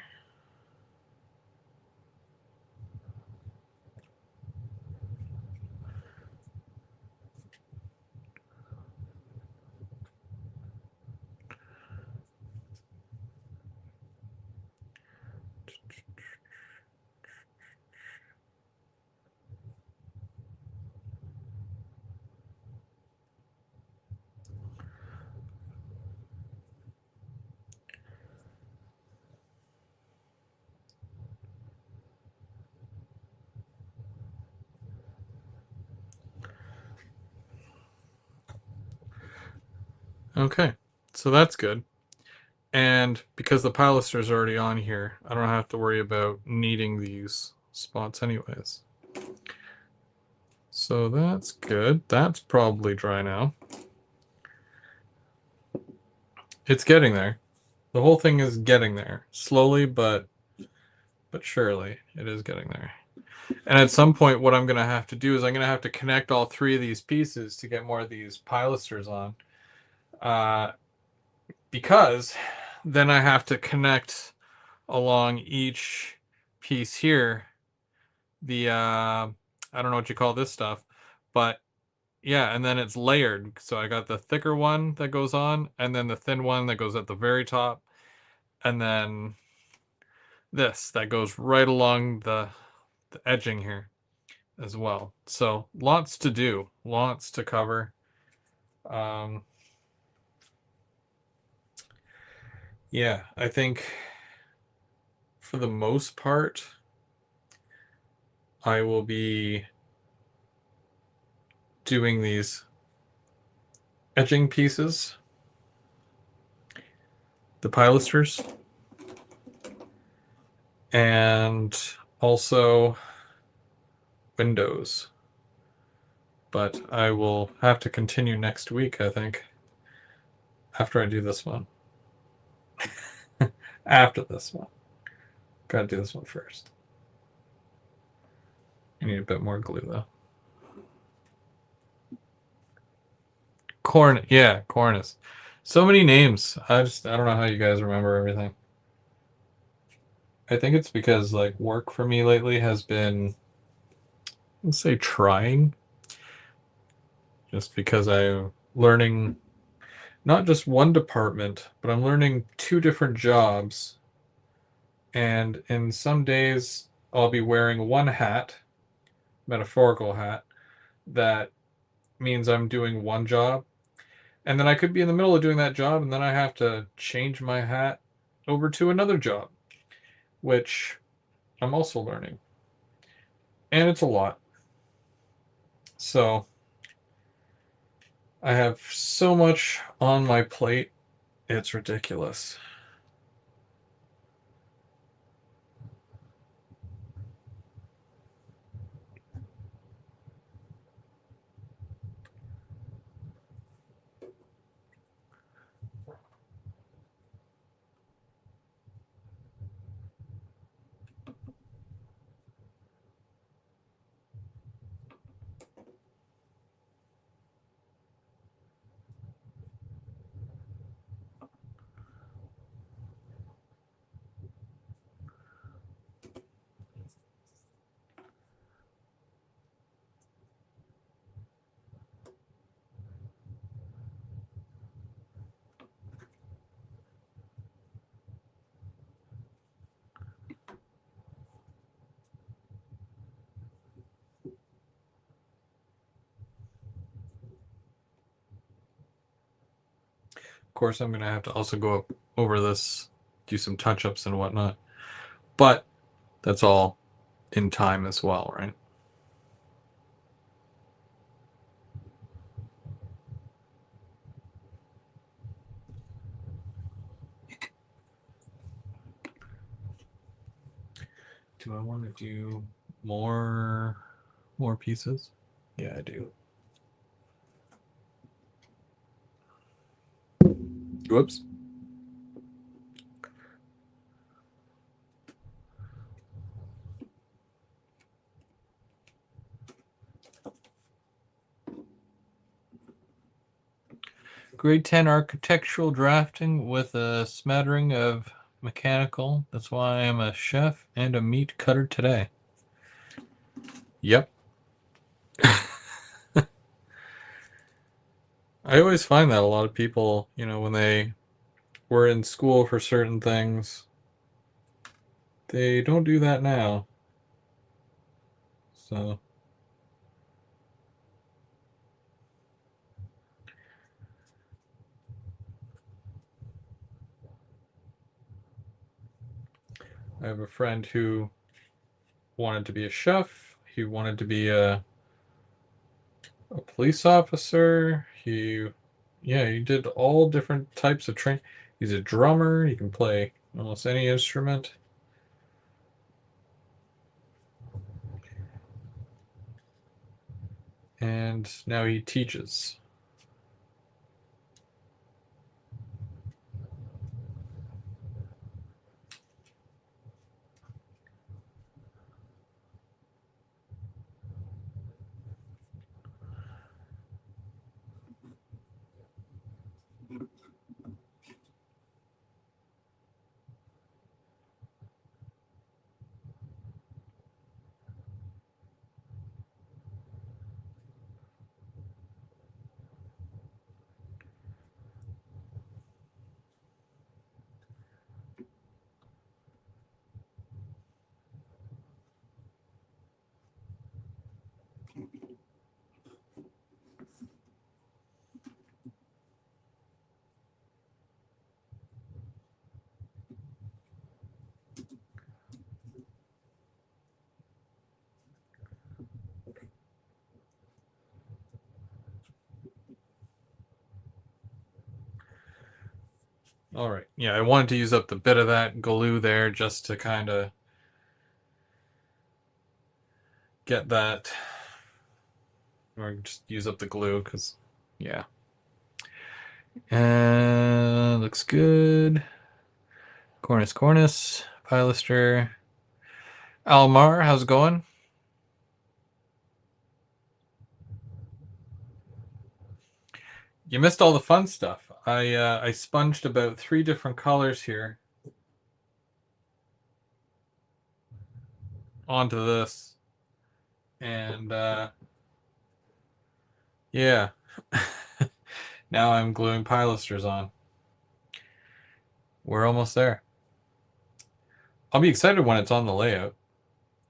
Okay, so that's good. And because the pilaster is already on here, I don't have to worry about kneading these spots anyways. So that's good. That's probably dry now. It's getting there. The whole thing is getting there. Slowly but surely it is getting there. And at some point what I'm going to have to do is I'm going to have to connect all three of these pieces to get more of these pilasters on. Because then I have to connect along each piece here the I don't know what you call this stuff, but yeah, and then it's layered. So I got the thicker one that goes on, and then the thin one that goes at the very top, and then this that goes right along the edging here as well. So lots to do, lots to cover. Um, yeah, I think for the most part, I will be doing these etching pieces, the pilasters, and also windows. But I will have to continue next week, I think, after I do this one. After this one. Gotta do this one first. I need a bit more glue, though. Cornice. So many names. I don't know how you guys remember everything. I think it's because like work for me lately has been, let's say, trying. Just because I'm learning not just one department, but I'm learning two different jobs. And in some days, I'll be wearing one hat, metaphorical hat, that means I'm doing one job. And then I could be in the middle of doing that job, and then I have to change my hat over to another job, which I'm also learning. And it's a lot. So I have so much on my plate, it's ridiculous. Of course, I'm going to have to also go over this, do some touch ups and whatnot. But that's all in time as well, right? Do I want to do more pieces? Yeah, I do. Whoops. Grade 10 architectural drafting with a smattering of mechanical. That's why I'm a chef and a meat cutter today. Yep. I always find that a lot of people, when they were in school for certain things, they don't do that now. So I have a friend who wanted to be a chef. He wanted to be a police officer. He did all different types of training. He's a drummer. He can play almost any instrument. And now he teaches. All right. Yeah, I wanted to use up the bit of that glue there just to kind of get that, or just use up the glue because, yeah. Looks good. Cornice, pilaster. Almar, how's it going? You missed all the fun stuff. I sponged about 3 different colors here onto this, and yeah, now I'm gluing pilasters on. We're almost there. I'll be excited when it's on the layout.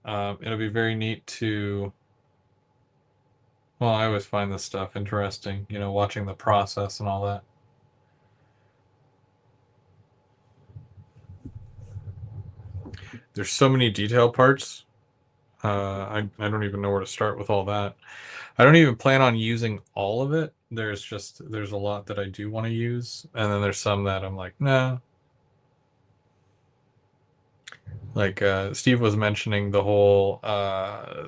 It'll be very neat to. Well, I always find this stuff interesting, watching the process and all that. There's so many detail parts. I don't even know where to start with all that. I don't even plan on using all of it. There's a lot that I do want to use, and then there's some that I'm like, nah. Like Steve was mentioning the whole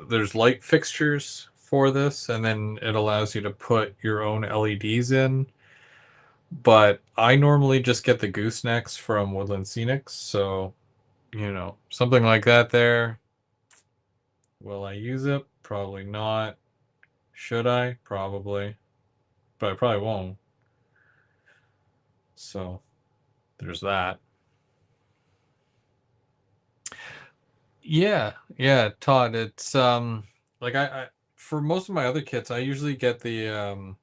there's light fixtures for this, and then it allows you to put your own LEDs in. But I normally just get the goosenecks from Woodland Scenics, so something like that there. Will I use it? Probably not. Should I? Probably. But I probably won't. So there's that. Yeah, Todd. It's like I for most of my other kits, I usually get the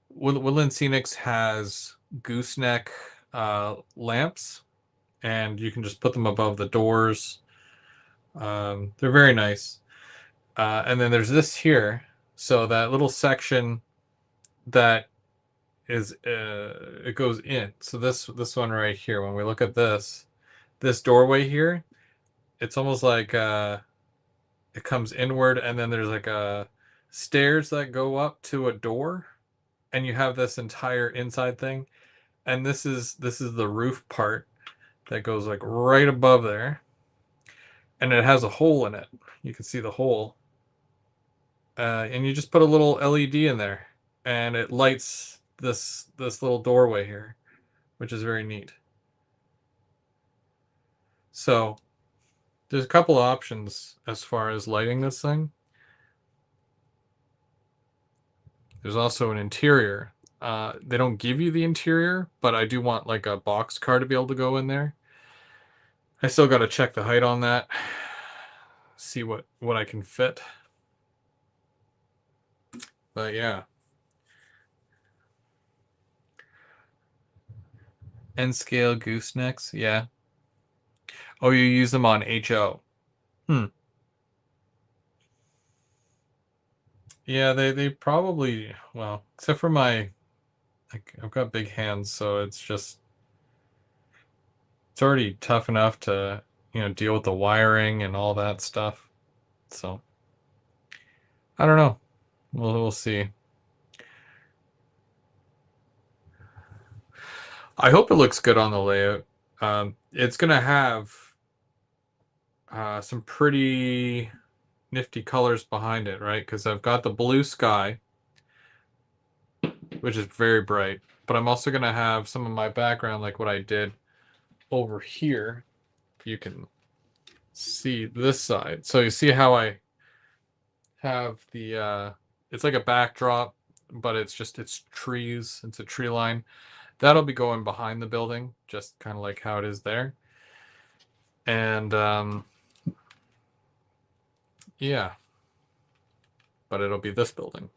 Woodland Scenics has gooseneck lamps, and you can just put them above the doors. They're very nice. And then there's this here. So that little section that is it goes in. So this one right here, when we look at this doorway here, it's almost like it comes inward, and then there's like a stairs that go up to a door, and you have this entire inside thing. And this is the roof part that goes like right above there, and it has a hole in it. You can see the hole, and you just put a little LED in there, and it lights this little doorway here, which is very neat. So there's a couple of options as far as lighting this thing. There's also an interior. They don't give you the interior, but I do want like a box car to be able to go in there. I still got to check the height on that, see what I can fit. But yeah. N scale goosenecks, yeah. Oh, you use them on HO. Hmm. Yeah, they probably, well, except for like I've got big hands, so it's already tough enough to, deal with the wiring and all that stuff. So I don't know. We'll see. I hope it looks good on the layout. It's gonna have some pretty nifty colors behind it, right? Because I've got the blue sky, which is very bright, but I'm also gonna have some of my background, like what I did over here. If you can see this side, so you see how I have the it's like a backdrop, but it's trees. It's a tree line. That'll be going behind the building, just kind of like how it is there. And yeah, but it'll be this building,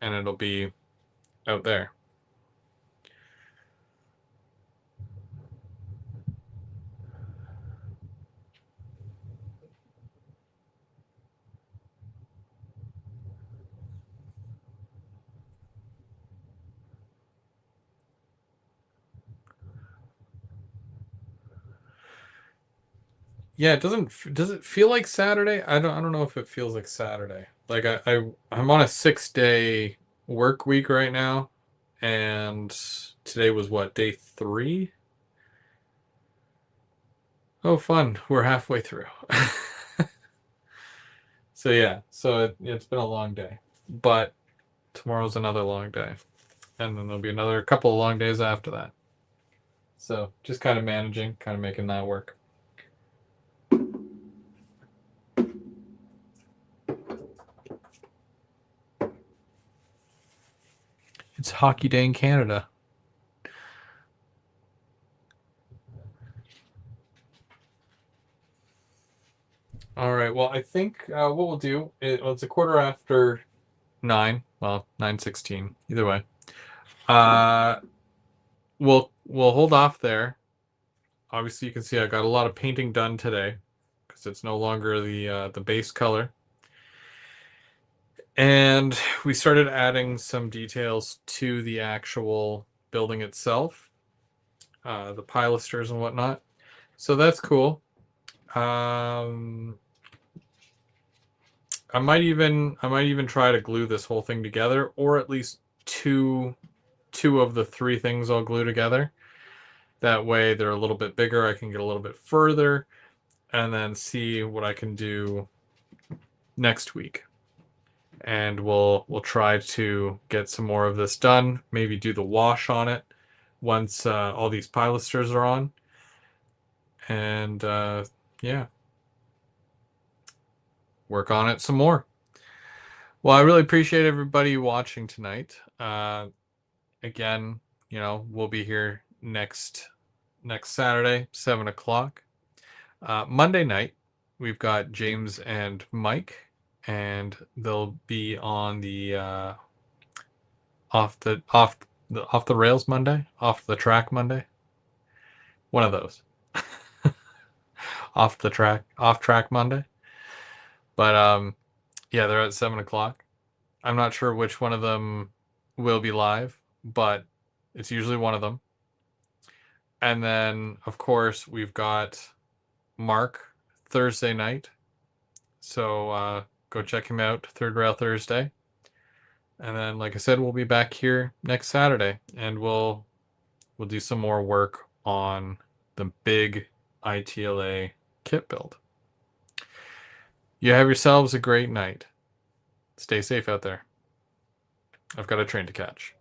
and it'll be out there. Yeah, does it feel like Saturday? I don't know if it feels like Saturday. Like I'm on a 6-day work week right now, and today was what, day 3? Oh, fun. We're halfway through. So yeah, it's been a long day, but tomorrow's another long day, and then there'll be another couple of long days after that. So just kind of managing, kind of making that work. It's Hockey Day in Canada. All right. Well, I think what we'll do it's a quarter after 9. Well, 9:16. Either way. Uh, we'll hold off there. Obviously, you can see I got a lot of painting done today because it's no longer the base color. And we started adding some details to the actual building itself, the pilasters and whatnot. So that's cool. I might even try to glue this whole thing together, or at least two of the 3 things I'll glue together. That way they're a little bit bigger. I can get a little bit further, and then see what I can do next week. And we'll try to get some more of this done. Maybe do the wash on it once all these pilasters are on. And yeah, work on it some more. Well, I really appreciate everybody watching tonight. Again, we'll be here next Saturday, 7 o'clock. Monday night, we've got James and Mike, and they'll be on the off the rails Monday, off the track Monday. One of those. Off track Monday. But yeah, they're at 7 o'clock. I'm not sure which one of them will be live, but it's usually one of them. And then, of course, we've got Mark Thursday night. So go check him out, Third Rail Thursday. And then, like I said, we'll be back here next Saturday, and we'll do some more work on the big ITLA kit build. You have yourselves a great night. Stay safe out there. I've got a train to catch.